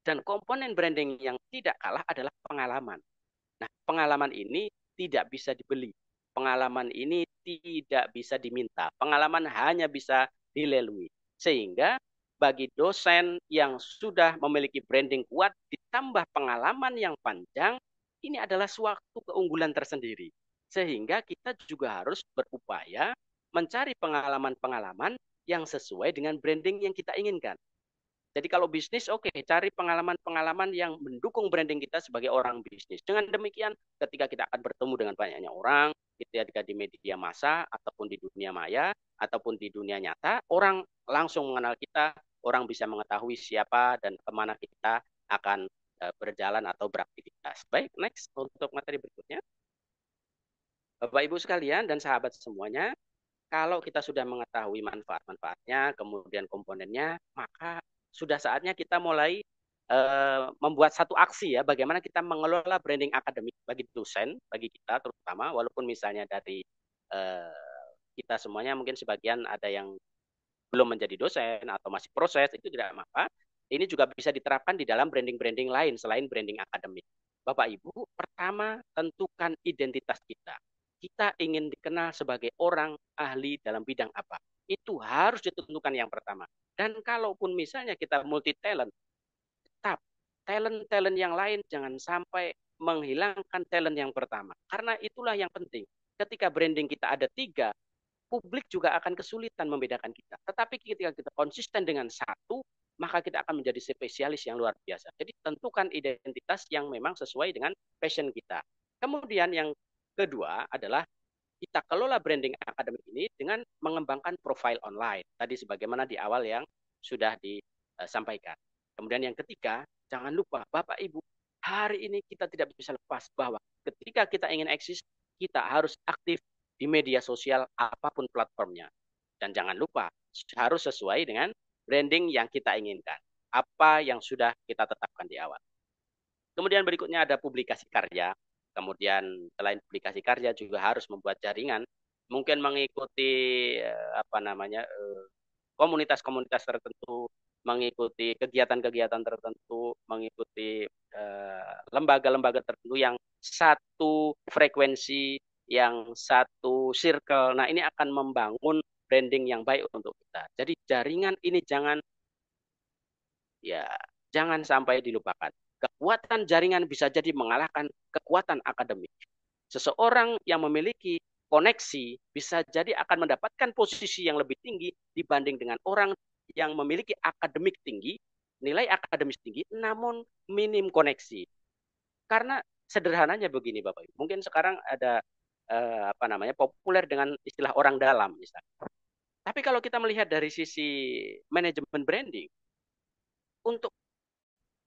Dan komponen branding yang tidak kalah adalah pengalaman. Nah, pengalaman ini tidak bisa dibeli. Pengalaman ini tidak bisa diminta. Pengalaman hanya bisa dilalui. Sehingga bagi dosen yang sudah memiliki branding kuat ditambah pengalaman yang panjang, ini adalah suatu keunggulan tersendiri. Sehingga kita juga harus berupaya mencari pengalaman-pengalaman yang sesuai dengan branding yang kita inginkan. Jadi kalau bisnis, oke, cari pengalaman-pengalaman yang mendukung branding kita sebagai orang bisnis. Dengan demikian, ketika kita akan bertemu dengan banyaknya orang, ketika di media massa, ataupun di dunia maya, ataupun di dunia nyata, orang langsung mengenal kita, orang bisa mengetahui siapa dan kemana kita akan berjalan atau beraktivitas. Baik, next untuk materi berikutnya. Bapak Ibu sekalian dan sahabat semuanya, kalau kita sudah mengetahui manfaat-manfaatnya, kemudian komponennya, maka sudah saatnya kita mulai membuat satu aksi ya, bagaimana kita mengelola branding akademik bagi dosen, bagi kita terutama, walaupun misalnya dari kita semuanya mungkin sebagian ada yang belum menjadi dosen atau masih proses, itu tidak apa-apa. Ini juga bisa diterapkan di dalam branding-branding lain selain branding akademik. Bapak Ibu, pertama tentukan identitas kita. Kita ingin dikenal sebagai orang ahli dalam bidang apa. Itu harus ditentukan yang pertama. Dan kalaupun misalnya kita multi talent, tetap talent-talent yang lain jangan sampai menghilangkan talent yang pertama. Karena itulah yang penting. Ketika branding kita ada 3, publik juga akan kesulitan membedakan kita. Tetapi ketika kita konsisten dengan satu, maka kita akan menjadi spesialis yang luar biasa. Jadi tentukan identitas yang memang sesuai dengan passion kita. Kemudian yang kedua adalah kita kelola branding akademik ini dengan mengembangkan profil online. Tadi sebagaimana di awal yang sudah disampaikan. Kemudian yang ketiga, jangan lupa Bapak Ibu, hari ini kita tidak bisa lepas bahwa ketika kita ingin eksis, kita harus aktif di media sosial apapun platformnya. Dan jangan lupa, harus sesuai dengan branding yang kita inginkan. Apa yang sudah kita tetapkan di awal. Kemudian berikutnya ada publikasi karya. Kemudian selain publikasi karya juga harus membuat jaringan. Mungkin mengikuti komunitas-komunitas tertentu, mengikuti kegiatan-kegiatan tertentu, mengikuti lembaga-lembaga tertentu yang satu frekuensi, yang satu circle. Nah, ini akan membangun branding yang baik untuk kita. Jadi jaringan ini jangan sampai dilupakan. Kekuatan jaringan bisa jadi mengalahkan kekuatan akademik. Seseorang yang memiliki koneksi bisa jadi akan mendapatkan posisi yang lebih tinggi dibanding dengan orang yang memiliki akademik tinggi, nilai akademis tinggi, namun minim koneksi. Karena sederhananya begini Bapak Ibu, mungkin sekarang ada populer dengan istilah orang dalam misalnya. Tapi kalau kita melihat dari sisi manajemen branding, untuk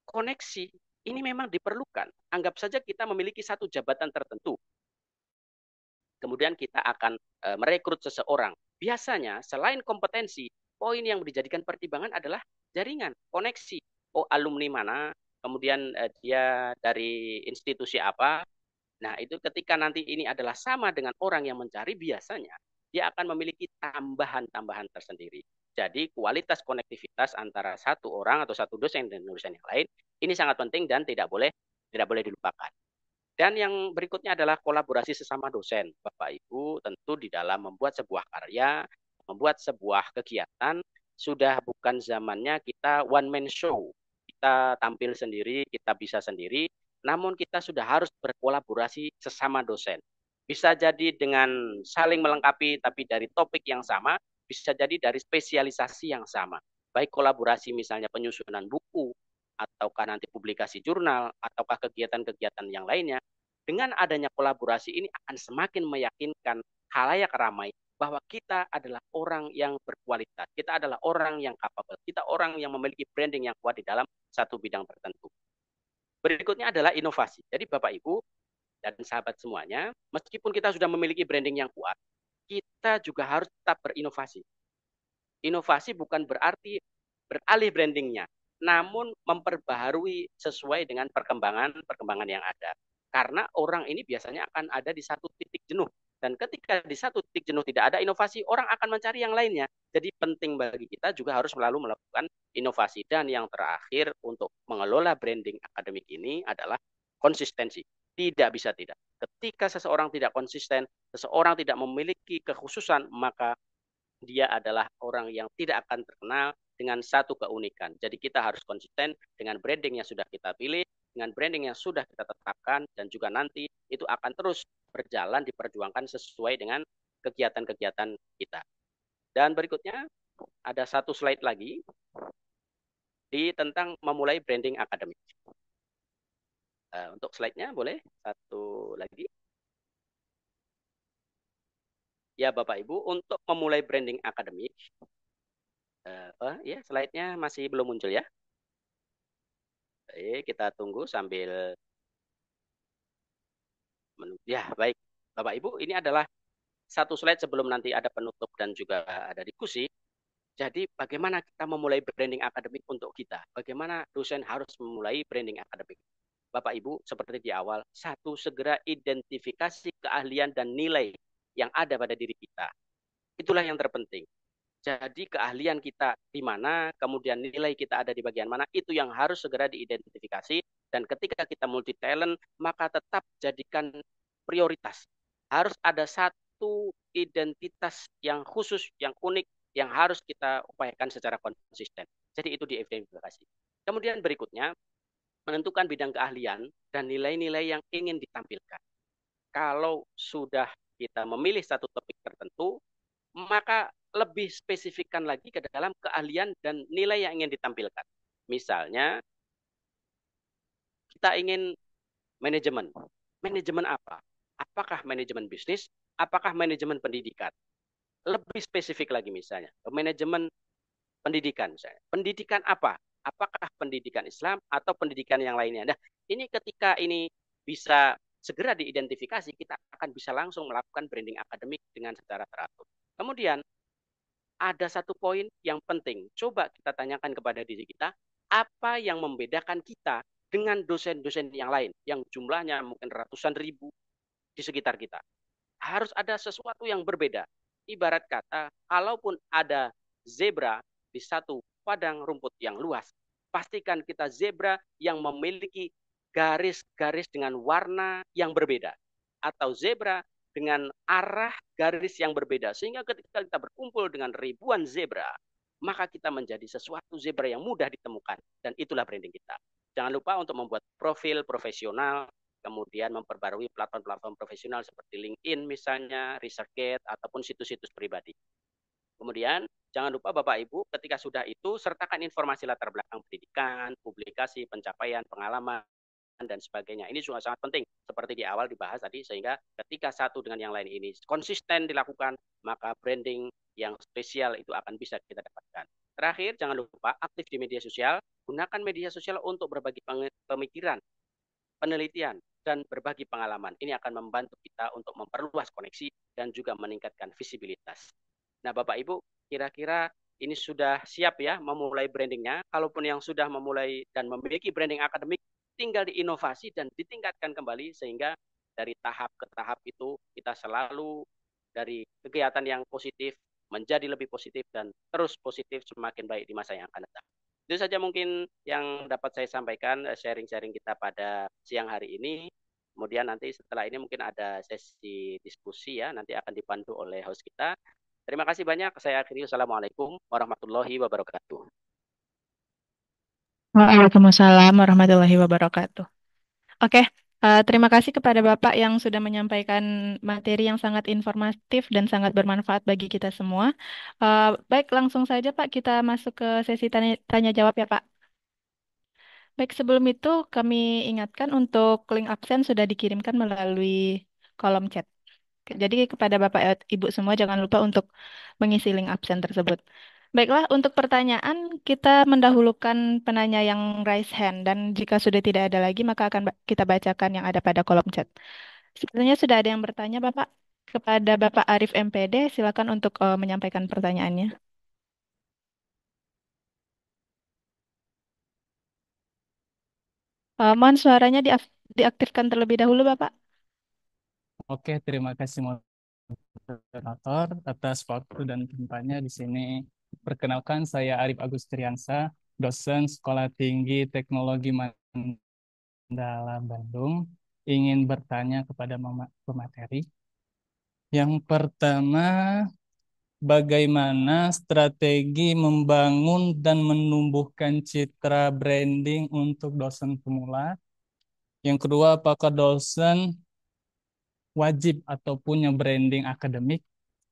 koneksi ini memang diperlukan. Anggap saja kita memiliki satu jabatan tertentu. Kemudian kita akan merekrut seseorang. Biasanya selain kompetensi, poin yang dijadikan pertimbangan adalah jaringan, koneksi. Oh, alumni mana, kemudian dia dari institusi apa. Nah, itu ketika nanti ini adalah sama dengan orang yang mencari, biasanya dia akan memiliki tambahan-tambahan tersendiri. Jadi kualitas konektivitas antara satu orang atau satu dosen dan dosen yang lain ini sangat penting dan tidak boleh dilupakan. Dan yang berikutnya adalah kolaborasi sesama dosen. Bapak Ibu tentu di dalam membuat sebuah karya, membuat sebuah kegiatan, sudah bukan zamannya kita one man show. Kita tampil sendiri, kita bisa sendiri, namun kita sudah harus berkolaborasi sesama dosen. Bisa jadi dengan saling melengkapi, tapi dari topik yang sama, bisa jadi dari spesialisasi yang sama. Baik kolaborasi misalnya penyusunan buku, ataukah nanti publikasi jurnal, ataukah kegiatan-kegiatan yang lainnya. Dengan adanya kolaborasi ini akan semakin meyakinkan khalayak ramai bahwa kita adalah orang yang berkualitas, kita adalah orang yang capable, kita orang yang memiliki branding yang kuat di dalam satu bidang tertentu. Berikutnya adalah inovasi. Jadi Bapak Ibu dan sahabat semuanya, meskipun kita sudah memiliki branding yang kuat, kita juga harus tetap berinovasi. Inovasi bukan berarti beralih brandingnya, namun memperbaharui sesuai dengan perkembangan yang ada. Karena orang ini biasanya akan ada di satu titik jenuh. Dan ketika di satu titik jenuh tidak ada inovasi, orang akan mencari yang lainnya. Jadi penting bagi kita juga harus selalu melakukan inovasi. Dan yang terakhir untuk mengelola branding akademik ini adalah konsistensi. Tidak bisa tidak. Ketika seseorang tidak konsisten, seseorang tidak memiliki kekhususan, maka dia adalah orang yang tidak akan terkenal dengan satu keunikan. Jadi kita harus konsisten dengan branding yang sudah kita pilih, dengan branding yang sudah kita tetapkan dan juga nanti itu akan terus berjalan diperjuangkan sesuai dengan kegiatan-kegiatan kita. Dan berikutnya ada satu slide lagi di tentang memulai branding akademik. Untuk slide-nya boleh satu lagi. Ya Bapak Ibu, untuk memulai branding akademik, ya slide-nya masih belum muncul ya. Kita tunggu sambil ya baik Bapak Ibu, ini adalah satu slide sebelum nanti ada penutup dan juga ada diskusi. Jadi bagaimana kita memulai branding akademik untuk kita? Bagaimana dosen harus memulai branding akademik? Bapak Ibu, seperti di awal, satu, segera identifikasi keahlian dan nilai yang ada pada diri kita. Itulah yang terpenting. Jadi keahlian kita di mana, kemudian nilai kita ada di bagian mana, itu yang harus segera diidentifikasi. Dan ketika kita multi talent, maka tetap jadikan prioritas. Harus ada satu identitas yang khusus, yang unik, yang harus kita upayakan secara konsisten. Jadi itu diidentifikasi. Kemudian berikutnya, menentukan bidang keahlian dan nilai-nilai yang ingin ditampilkan. Kalau sudah kita memilih satu topik tertentu, maka lebih spesifikkan lagi ke dalam keahlian dan nilai yang ingin ditampilkan. Misalnya, kita ingin manajemen. Manajemen apa? Apakah manajemen bisnis? Apakah manajemen pendidikan? Lebih spesifik lagi misalnya, manajemen pendidikan misalnya. Pendidikan apa? Apakah pendidikan Islam atau pendidikan yang lainnya? Nah, ini ketika ini bisa segera diidentifikasi, kita akan bisa langsung melakukan branding akademik dengan secara teratur. Kemudian, ada satu poin yang penting. Coba kita tanyakan kepada diri kita, apa yang membedakan kita dengan dosen-dosen yang lain, yang jumlahnya mungkin ratusan ribu di sekitar kita. Harus ada sesuatu yang berbeda. Ibarat kata, kalaupun ada zebra di satu padang rumput yang luas, pastikan kita zebra yang memiliki garis-garis dengan warna yang berbeda. Atau zebra dengan arah garis yang berbeda. Sehingga ketika kita berkumpul dengan ribuan zebra, maka kita menjadi sesuatu zebra yang mudah ditemukan. Dan itulah branding kita. Jangan lupa untuk membuat profil profesional, kemudian memperbarui platform-platform profesional seperti LinkedIn misalnya, ResearchGate, ataupun situs-situs pribadi. Kemudian, jangan lupa Bapak Ibu, ketika sudah itu, sertakan informasi latar belakang pendidikan, publikasi, pencapaian, pengalaman, dan sebagainya. Ini juga sangat penting, seperti di awal dibahas tadi, sehingga ketika satu dengan yang lain ini konsisten dilakukan, maka branding yang spesial itu akan bisa kita dapatkan. Terakhir, jangan lupa aktif di media sosial, gunakan media sosial untuk berbagi pemikiran, penelitian, dan berbagi pengalaman. Ini akan membantu kita untuk memperluas koneksi dan juga meningkatkan visibilitas. Nah, Bapak Ibu, kira-kira ini sudah siap ya memulai brandingnya. Kalaupun yang sudah memulai dan memiliki branding akademik, tinggal diinovasi dan ditingkatkan kembali sehingga dari tahap ke tahap itu kita selalu dari kegiatan yang positif menjadi lebih positif dan terus positif semakin baik di masa yang akan datang. Itu saja mungkin yang dapat saya sampaikan sharing-sharing kita pada siang hari ini. Kemudian nanti setelah ini mungkin ada sesi diskusi ya, nanti akan dipandu oleh host kita. Terima kasih banyak. Saya akhiri. Assalamualaikum warahmatullahi wabarakatuh. Waalaikumsalam warahmatullahi wabarakatuh. Oke, terima kasih kepada Bapak yang sudah menyampaikan materi yang sangat informatif dan sangat bermanfaat bagi kita semua. Baik, langsung saja Pak, kita masuk ke sesi tanya, tanya jawab ya Pak. Baik, sebelum itu kami ingatkan untuk link absen sudah dikirimkan melalui kolom chat. Jadi kepada Bapak Ibu semua jangan lupa untuk mengisi link absen tersebut. Baiklah, untuk pertanyaan kita mendahulukan penanya yang raise hand dan jika sudah tidak ada lagi maka akan kita bacakan yang ada pada kolom chat. Sebenarnya sudah ada yang bertanya Bapak. Kepada Bapak Arif MPD, silakan untuk menyampaikan pertanyaannya. Mohon suaranya diaktifkan terlebih dahulu Bapak. Oke, terima kasih moderator atas waktu dan tempatnya di sini. Perkenalkan, saya Arif Agus Triansa, dosen Sekolah Tinggi Teknologi Mandala Bandung. Ingin bertanya kepada pemateri. Yang pertama, bagaimana strategi membangun dan menumbuhkan citra branding untuk dosen pemula Yang kedua, apakah dosen wajib atau punya branding akademik?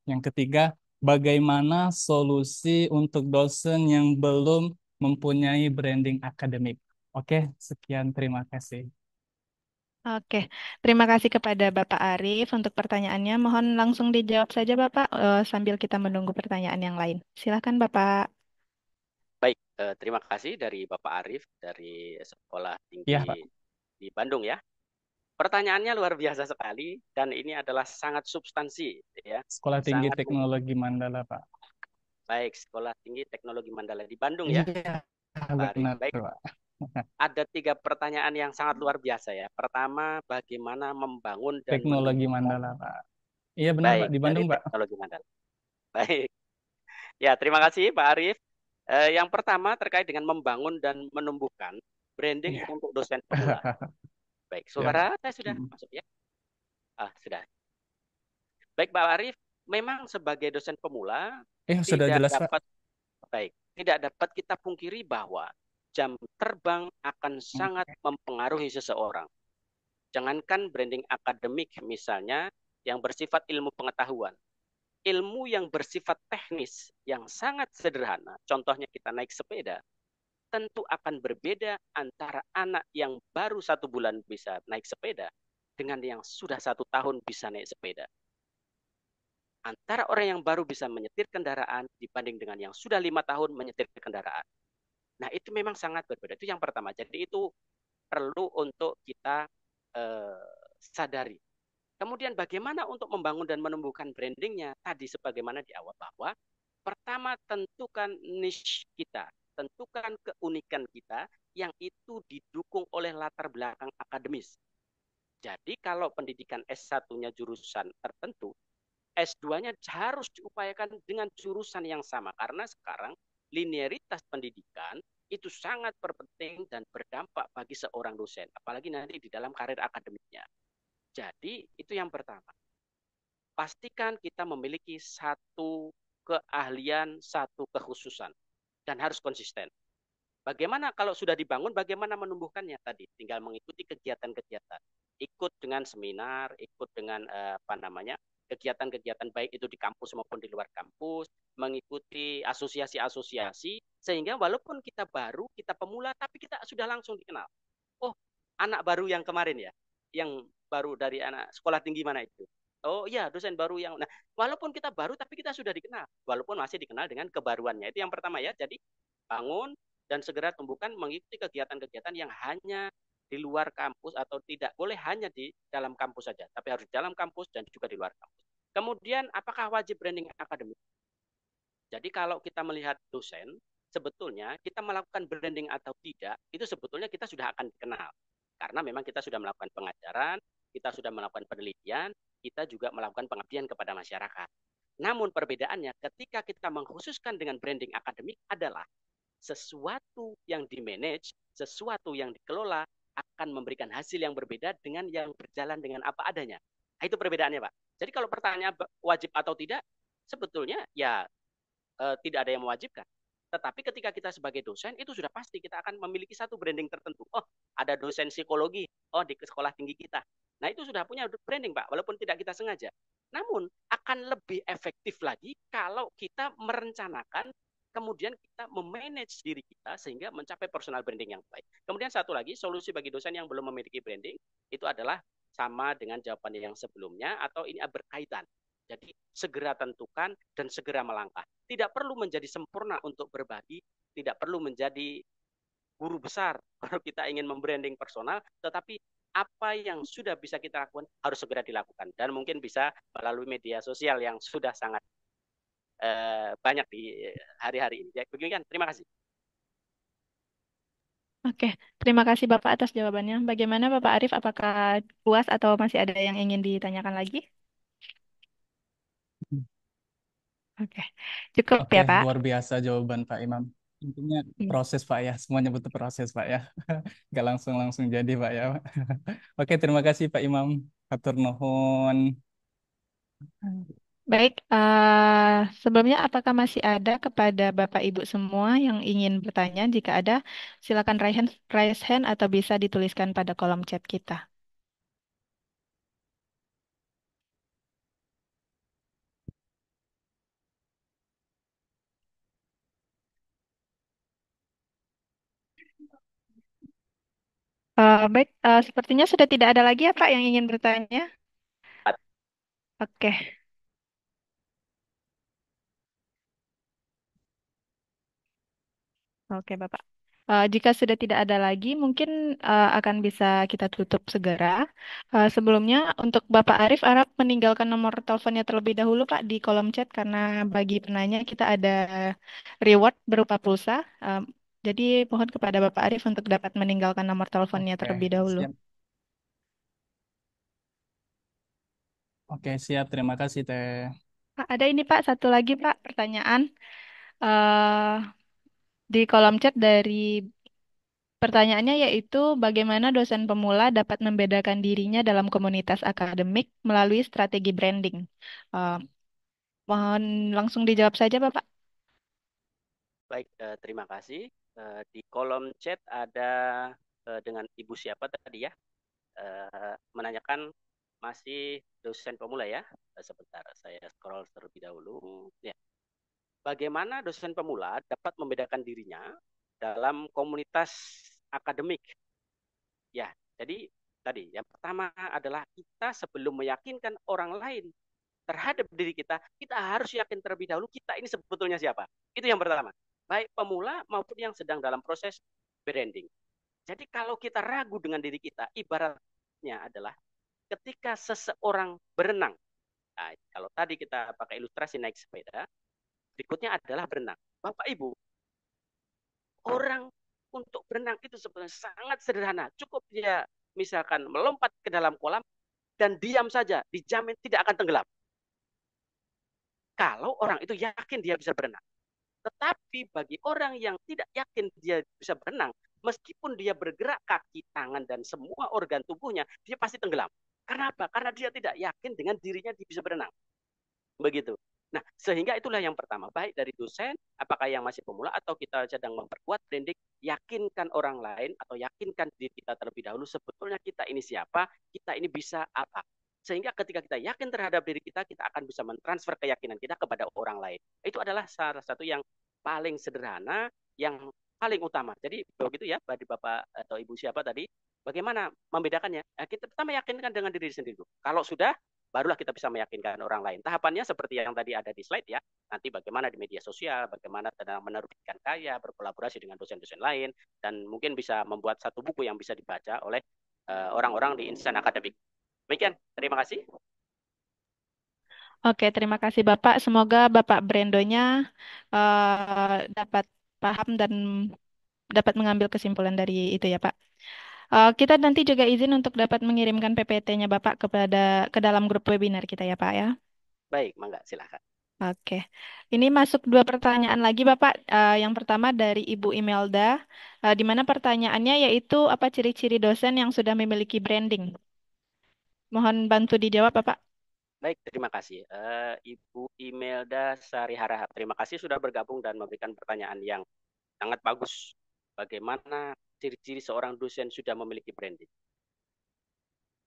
Yang ketiga, bagaimana solusi untuk dosen yang belum mempunyai branding akademik? Oke, sekian, terima kasih. Oke, terima kasih kepada Bapak Arif untuk pertanyaannya. Mohon langsung dijawab saja Bapak, sambil kita menunggu pertanyaan yang lain. Silakan Bapak. Baik, terima kasih dari Bapak Arif dari Sekolah Iya, Tinggi Pak. di Bandung ya. Pertanyaannya luar biasa sekali dan ini adalah sangat substansi ya. Sekolah Tinggi Sangat Teknologi Mandala, Pak. baik, Sekolah Tinggi Teknologi Mandala di Bandung ya, Iya, Pak Arif. benar, Baik, Pak. ada 3 pertanyaan yang sangat luar biasa ya. Pertama, bagaimana membangun dan Teknologi menumbuhkan Mandala, Pak. Iya, benar, Pak. baik Di dari Bandung, Pak. teknologi Mandala. Baik. Ya, terima kasih Pak Arif. Yang pertama terkait dengan membangun dan menumbuhkan branding Iya. untuk dosen pemula. Baik, Iya, Pak. suara saya sudah masuk ya? Sudah. Baik, Pak Arif, memang sebagai dosen pemula Sudah tidak jelas, Pak. dapat baik, tidak dapat kita pungkiri bahwa jam terbang akan sangat mempengaruhi seseorang. Jangankan branding akademik misalnya yang bersifat ilmu pengetahuan, ilmu yang bersifat teknis yang sangat sederhana, contohnya kita naik sepeda, tentu akan berbeda antara anak yang baru 1 bulan bisa naik sepeda dengan yang sudah 1 tahun bisa naik sepeda. Antara orang yang baru bisa menyetir kendaraan dibanding dengan yang sudah 5 tahun menyetir kendaraan. Nah, itu memang sangat berbeda. Itu yang pertama. Jadi itu perlu untuk kita sadari. Kemudian bagaimana untuk membangun dan menumbuhkan brandingnya? Tadi sebagaimana di awal bahwa pertama tentukan niche kita, tentukan keunikan kita yang itu didukung oleh latar belakang akademis. Jadi kalau pendidikan S1-nya jurusan tertentu, S2-nya harus diupayakan dengan jurusan yang sama karena sekarang linearitas pendidikan itu sangat berpenting dan berdampak bagi seorang dosen, apalagi nanti di dalam karir akademiknya. Jadi itu yang pertama. Pastikan kita memiliki satu keahlian, satu kekhususan dan harus konsisten. Bagaimana kalau sudah dibangun, bagaimana menumbuhkannya tadi? Tinggal mengikuti kegiatan-kegiatan. Ikut dengan seminar, ikut dengan apa namanya? Kegiatan-kegiatan baik itu di kampus maupun di luar kampus, mengikuti asosiasi-asosiasi sehingga walaupun kita baru, kita pemula tapi kita sudah langsung dikenal. Oh, anak baru yang kemarin ya, yang baru dari anak sekolah tinggi mana itu? Oh iya, dosen baru yang. Nah, walaupun kita baru tapi kita sudah dikenal, walaupun masih dikenal dengan kebaruannya. Itu yang pertama ya. Jadi bangun dan segera tumbuhkan mengikuti kegiatan-kegiatan yang hanya di luar kampus atau tidak boleh hanya di dalam kampus saja, tapi harus di dalam kampus dan juga di luar kampus. Kemudian, apakah wajib branding akademik? Jadi kalau kita melihat dosen, sebetulnya kita melakukan branding atau tidak, itu sebetulnya kita sudah akan dikenal. Karena memang kita sudah melakukan pengajaran, kita sudah melakukan penelitian, kita juga melakukan pengabdian kepada masyarakat. Namun perbedaannya ketika kita mengkhususkan dengan branding akademik adalah sesuatu yang dimanage, sesuatu yang dikelola akan memberikan hasil yang berbeda dengan yang berjalan dengan apa adanya. Nah, itu perbedaannya, Pak. Jadi kalau pertanyaan wajib atau tidak, sebetulnya ya tidak ada yang mewajibkan. Tetapi ketika kita sebagai dosen, itu sudah pasti kita akan memiliki satu branding tertentu. Oh, ada dosen psikologi, oh di sekolah tinggi kita. Nah, itu sudah punya branding, Pak, walaupun tidak kita sengaja. Namun, akan lebih efektif lagi kalau kita merencanakan, kemudian kita memanage diri kita sehingga mencapai personal branding yang baik. Kemudian satu lagi, solusi bagi dosen yang belum memiliki branding, itu adalah sama dengan jawaban yang sebelumnya, atau ini berkaitan. Jadi segera tentukan dan segera melangkah. Tidak perlu menjadi sempurna untuk berbagi, tidak perlu menjadi guru besar kalau kita ingin membranding personal, tetapi apa yang sudah bisa kita lakukan harus segera dilakukan. Dan mungkin bisa melalui media sosial yang sudah sangat banyak di hari-hari ini. Begini kan, terima kasih. Oke, terima kasih Bapak atas jawabannya. Bagaimana Bapak Arif, apakah puas atau masih ada yang ingin ditanyakan lagi? Oke, cukup Oke, ya Pak. luar biasa jawaban Pak Imam. Intinya Iya. proses Pak ya, semuanya butuh proses Pak ya. Gak langsung-langsung jadi Pak ya. Oke, terima kasih Pak Imam. Hatur nuhun. Baik, sebelumnya apakah masih ada kepada Bapak Ibu semua yang ingin bertanya? Jika ada, silakan raise hand atau bisa dituliskan pada kolom chat kita. Baik, sepertinya sudah tidak ada lagi ya Pak yang ingin bertanya. Oke, oke Bapak. Jika sudah tidak ada lagi, mungkin akan bisa kita tutup segera. Sebelumnya, untuk Bapak Arif, harap meninggalkan nomor teleponnya terlebih dahulu Pak di kolom chat karena bagi penanya kita ada reward berupa pulsa. Jadi mohon kepada Bapak Arif untuk dapat meninggalkan nomor teleponnya Oke, terlebih dahulu. siap. Oke, siap. Terima kasih, Teh. Pak, ada ini Pak, satu lagi Pak pertanyaan. eh di kolom chat dari pertanyaannya yaitu bagaimana dosen pemula dapat membedakan dirinya dalam komunitas akademik melalui strategi branding. Eh, Mohon langsung dijawab saja, Bapak. Baik, terima kasih. Di kolom chat ada dengan Ibu siapa tadi ya? Menanyakan masih dosen pemula ya. Sebentar, saya scroll terlebih dahulu. Ya. Bagaimana dosen pemula dapat membedakan dirinya dalam komunitas akademik? Ya, jadi tadi yang pertama adalah kita sebelum meyakinkan orang lain terhadap diri kita, kita harus yakin terlebih dahulu kita ini sebetulnya siapa. Itu yang pertama. Baik pemula maupun yang sedang dalam proses branding. Jadi kalau kita ragu dengan diri kita, ibaratnya adalah ketika seseorang berenang. Nah, kalau tadi kita pakai ilustrasi naik sepeda, berikutnya adalah berenang. Bapak Ibu, orang untuk berenang itu sebenarnya sangat sederhana. Cukup dia misalkan melompat ke dalam kolam dan diam saja, dijamin tidak akan tenggelam. Kalau orang itu yakin dia bisa berenang. Tetapi bagi orang yang tidak yakin dia bisa berenang, meskipun dia bergerak kaki, tangan, dan semua organ tubuhnya, dia pasti tenggelam. Karena apa? Karena dia tidak yakin dengan dirinya dia bisa berenang. Begitu. Nah, sehingga itulah yang pertama, baik dari dosen, apakah yang masih pemula atau kita sedang memperkuat branding, yakinkan orang lain atau yakinkan diri kita terlebih dahulu sebetulnya kita ini siapa, kita ini bisa apa. Sehingga ketika kita yakin terhadap diri kita, kita akan bisa mentransfer keyakinan kita kepada orang lain. Itu adalah salah satu yang paling sederhana, yang paling utama. Jadi begitu ya, bagi Bapak atau Ibu siapa tadi, bagaimana membedakannya? Nah, kita pertama yakinkan dengan diri sendiri. Kalau sudah, barulah kita bisa meyakinkan orang lain. Tahapannya seperti yang tadi ada di slide ya. Nanti bagaimana di media sosial, bagaimana menerbitkan karya, berkolaborasi dengan dosen-dosen lain, dan mungkin bisa membuat satu buku yang bisa dibaca oleh orang-orang di instansi akademik. Demikian, terima kasih. Oke, terima kasih Bapak. Semoga Bapak Brandonya dapat paham dan dapat mengambil kesimpulan dari itu ya Pak. Kita nanti juga izin untuk dapat mengirimkan PPT-nya Bapak ke dalam grup webinar kita ya Pak ya. Baik, mangga, silakan. Oke, ini masuk dua pertanyaan lagi Bapak. Yang pertama dari Ibu Imelda, di mana pertanyaannya yaitu apa ciri-ciri dosen yang sudah memiliki branding? Mohon bantu dijawab Bapak. Baik, terima kasih. Ibu Imelda Sarihara, terima kasih sudah bergabung dan memberikan pertanyaan yang sangat bagus. Bagaimana ciri-ciri seorang dosen sudah memiliki branding?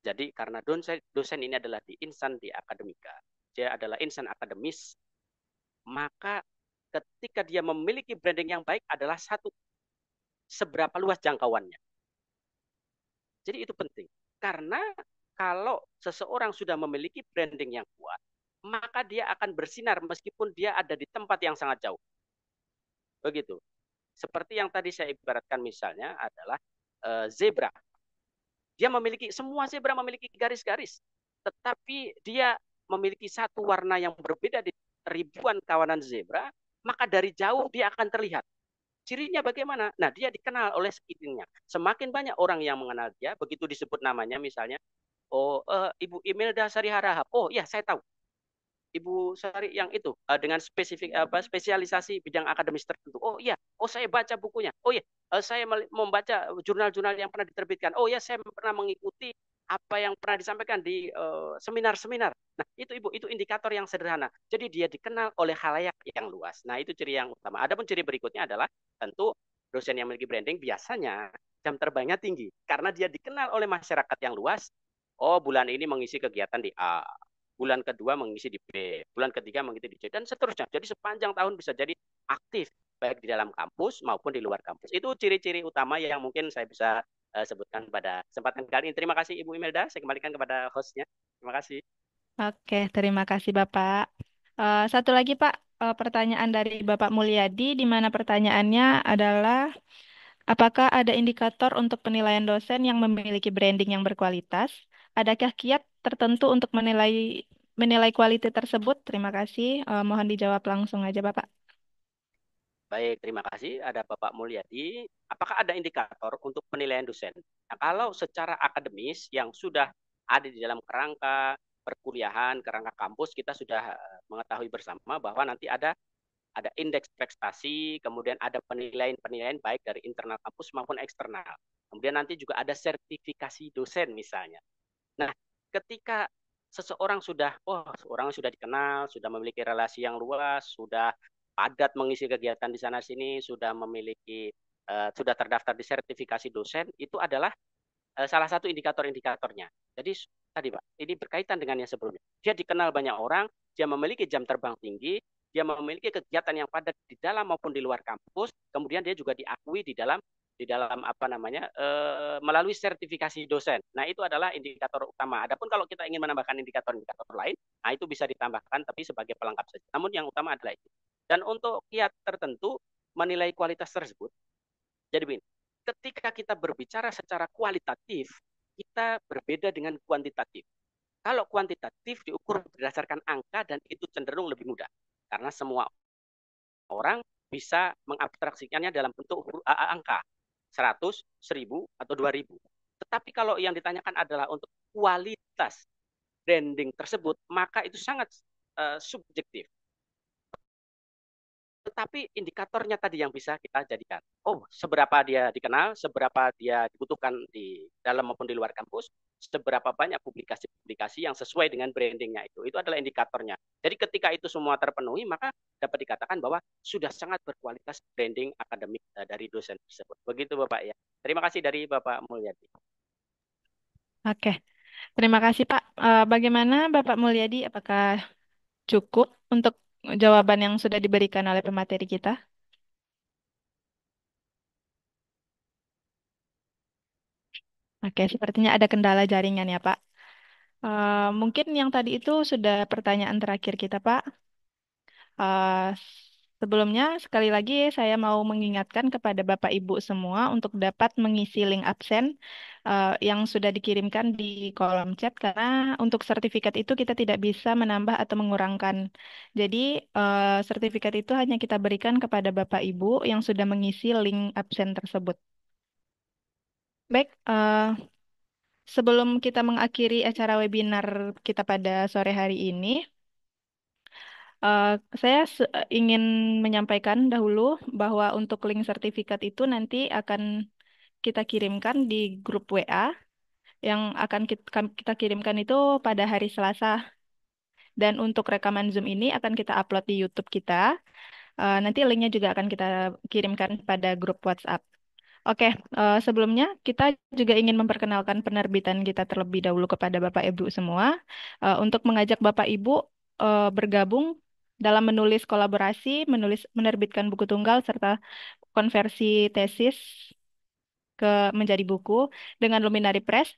Jadi karena dosen ini adalah di insan di akademika, dia adalah insan akademis, maka ketika dia memiliki branding yang baik adalah satu, seberapa luas jangkauannya. Jadi itu penting. Karena kalau seseorang sudah memiliki branding yang kuat, maka dia akan bersinar meskipun dia ada di tempat yang sangat jauh. Begitu. Seperti yang tadi saya ibaratkan misalnya adalah zebra. Semua zebra memiliki garis-garis. Tetapi dia memiliki satu warna yang berbeda di ribuan kawanan zebra, maka dari jauh dia akan terlihat. Cirinya bagaimana? Nah, dia dikenal oleh sekelilingnya. Semakin banyak orang yang mengenal dia, begitu disebut namanya misalnya, oh, Ibu Imelda Sari Harahap. Oh, ya, saya tahu. Ibu Sari yang itu dengan spesialisasi bidang akademis tertentu. Oh iya, oh saya baca bukunya. Oh iya, saya membaca jurnal-jurnal yang pernah diterbitkan. Oh ya, saya pernah mengikuti apa yang pernah disampaikan di seminar-seminar. Nah, itu Ibu, itu indikator yang sederhana. Jadi dia dikenal oleh khalayak yang luas. Nah, itu ciri yang utama. Adapun ciri berikutnya adalah tentu dosen yang memiliki branding biasanya jam terbangnya tinggi karena dia dikenal oleh masyarakat yang luas. Oh, bulan ini mengisi kegiatan di A, bulan kedua mengisi di B, bulan ketiga mengisi di C, dan seterusnya. Jadi sepanjang tahun bisa jadi aktif baik di dalam kampus maupun di luar kampus. Itu ciri-ciri utama yang mungkin saya bisa sebutkan pada kesempatan kali ini. Terima kasih Ibu Imelda. Saya kembalikan kepada hostnya. Terima kasih. Oke, terima kasih Bapak. Satu lagi Pak, pertanyaan dari Bapak Mulyadi, di mana pertanyaannya adalah apakah ada indikator untuk penilaian dosen yang memiliki branding yang berkualitas? Adakah kiat tertentu untuk menilai menilai kualitas tersebut? Terima kasih. Mohon dijawab langsung aja Bapak. Baik, terima kasih. Ada Bapak Mulyadi. Apakah ada indikator untuk penilaian dosen? Nah, kalau secara akademis yang sudah ada di dalam kerangka perkuliahan, kerangka kampus, kita sudah mengetahui bersama bahwa nanti ada indeks prestasi, kemudian ada penilaian-penilaian baik dari internal kampus maupun eksternal. Kemudian nanti juga ada sertifikasi dosen misalnya. Nah, ketika seorang sudah dikenal, sudah memiliki relasi yang luas, sudah padat mengisi kegiatan di sana sini, sudah memiliki sudah terdaftar di sertifikasi dosen, itu adalah salah satu indikator-indikatornya. Jadi tadi Pak, ini berkaitan dengan yang sebelumnya. Dia dikenal banyak orang, dia memiliki jam terbang tinggi, dia memiliki kegiatan yang padat di dalam maupun di luar kampus, kemudian dia juga diakui di dalam apa namanya melalui sertifikasi dosen. Nah, itu adalah indikator utama. Adapun kalau kita ingin menambahkan indikator-indikator lain, nah itu bisa ditambahkan tapi sebagai pelengkap saja. Namun yang utama adalah itu. Dan untuk kiat tertentu menilai kualitas tersebut, jadi begini, ketika kita berbicara secara kualitatif, kita berbeda dengan kuantitatif. Kalau kuantitatif diukur berdasarkan angka dan itu cenderung lebih mudah. Karena semua orang bisa mengabstraksikannya dalam bentuk angka. 100, 1000, atau 2000. Tetapi kalau yang ditanyakan adalah untuk kualitas branding tersebut, maka itu sangat subjektif. Tetapi indikatornya tadi yang bisa kita jadikan. Oh, seberapa dia dikenal, seberapa dia dibutuhkan di dalam maupun di luar kampus, seberapa banyak publikasi-publikasi yang sesuai dengan brandingnya itu. Itu adalah indikatornya. Jadi ketika itu semua terpenuhi, maka dapat dikatakan bahwa sudah sangat berkualitas branding akademik dari dosen tersebut. Begitu Bapak ya. Terima kasih dari Bapak Mulyadi. Oke, terima kasih Pak. Bagaimana Bapak Mulyadi? Apakah cukup untuk jawaban yang sudah diberikan oleh pemateri kita? Oke, sepertinya ada kendala jaringan ya Pak. Mungkin yang tadi itu sudah pertanyaan terakhir kita Pak. Eh, Sebelumnya, sekali lagi saya mau mengingatkan kepada Bapak Ibu semua untuk dapat mengisi link absen yang sudah dikirimkan di kolom chat karena untuk sertifikat itu kita tidak bisa menambah atau mengurangkan. Jadi, sertifikat itu hanya kita berikan kepada Bapak Ibu yang sudah mengisi link absen tersebut. Baik, sebelum kita mengakhiri acara webinar kita pada sore hari ini, Eh, saya ingin menyampaikan dahulu bahwa untuk link sertifikat itu nanti akan kita kirimkan di grup WA yang akan kita kirimkan itu pada hari Selasa. Dan untuk rekaman Zoom ini akan kita upload di YouTube kita. Nanti linknya juga akan kita kirimkan pada grup WhatsApp. Oke, sebelumnya kita juga ingin memperkenalkan penerbitan kita terlebih dahulu kepada Bapak Ibu semua untuk mengajak Bapak Ibu bergabung dalam menulis kolaborasi, menerbitkan buku tunggal serta konversi tesis ke menjadi buku dengan Luminary Press.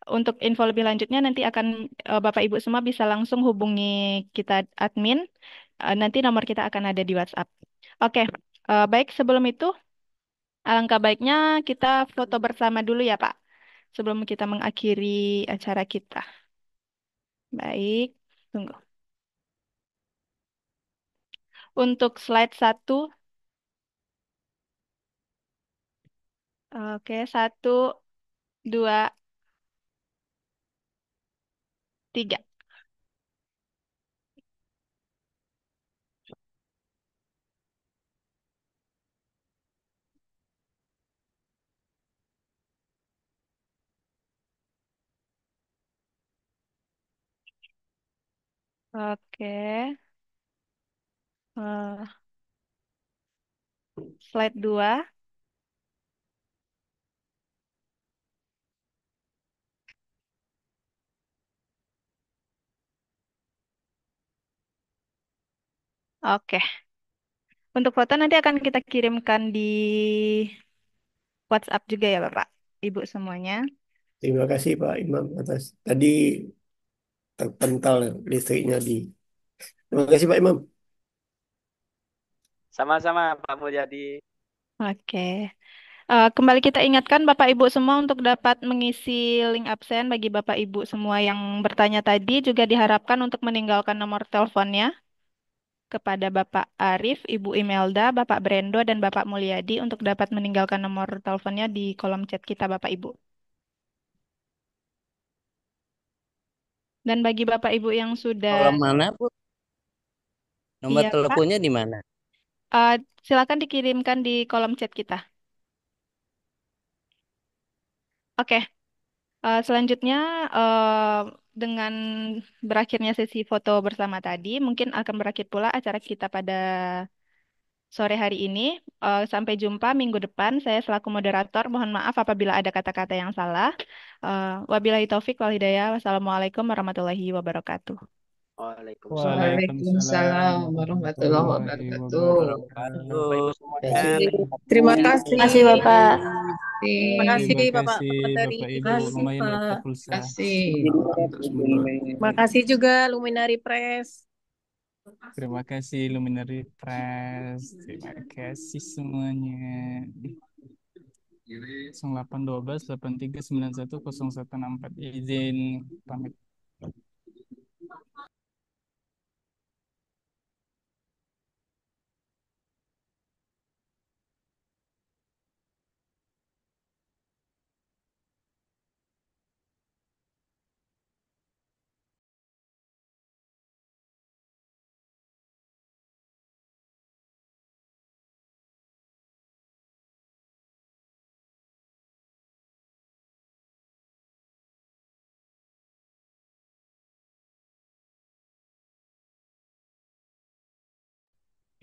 Untuk info lebih lanjutnya nanti akan Bapak Ibu semua bisa langsung hubungi kita admin. Nanti nomor kita akan ada di WhatsApp. Oke, baik sebelum itu alangkah baiknya kita foto bersama dulu ya, Pak, sebelum kita mengakhiri acara kita. Baik, tunggu. Untuk slide satu, oke, satu, dua, tiga. Oke. Slide 2. Oke. Untuk foto nanti akan kita kirimkan di WhatsApp juga ya, Bapak, Ibu semuanya. Terima kasih Pak Imam atas tadi terpental listriknya di. Terima kasih Pak Imam. Sama-sama Pak Mulyadi. Oke. Kembali kita ingatkan Bapak Ibu semua untuk dapat mengisi link absen bagi Bapak Ibu semua yang bertanya tadi juga diharapkan untuk meninggalkan nomor teleponnya kepada Bapak Arif, Ibu Imelda, Bapak Brendo, dan Bapak Mulyadi untuk dapat meninggalkan nomor teleponnya di kolom chat kita Bapak Ibu. Dan bagi Bapak Ibu yang sudah, Kolom mana, Bu? Nomor iya Pak, teleponnya di mana? eh, silakan dikirimkan di kolom chat kita. Oke, selanjutnya eh, dengan berakhirnya sesi foto bersama tadi, mungkin akan berakhir pula acara kita pada sore hari ini. Sampai jumpa minggu depan. Saya selaku moderator, mohon maaf apabila ada kata-kata yang salah. Wabillahi taufik wal hidayah. Wassalamualaikum warahmatullahi wabarakatuh. Waalaikumsalam Waalaikumsalam Waalaikumsalam warahmatullahi warahmatullahi wabarakatuh. wabarakatuh. Bapak Ibu Terima semuanya. kasih. Terima Semuanya. kasih. Kasih Bapak. Terima kasih Terima Bapak kasih Sekretari. Bapak Terima Ibu, kasih lumayan dapat Pak. pulsa. Terima kasih. Untuk semua. Terima kasih juga Luminari Press. Terima kasih Luminary Press. Terima kasih semuanya. 0812 8391 0164 izin pamit.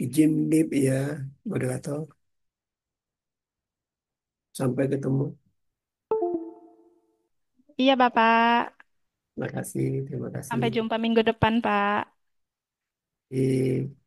Izin Dip ya, moderator. Sampai ketemu. Iya Bapak, Terima kasih, terima kasih. sampai jumpa minggu depan Pak. Di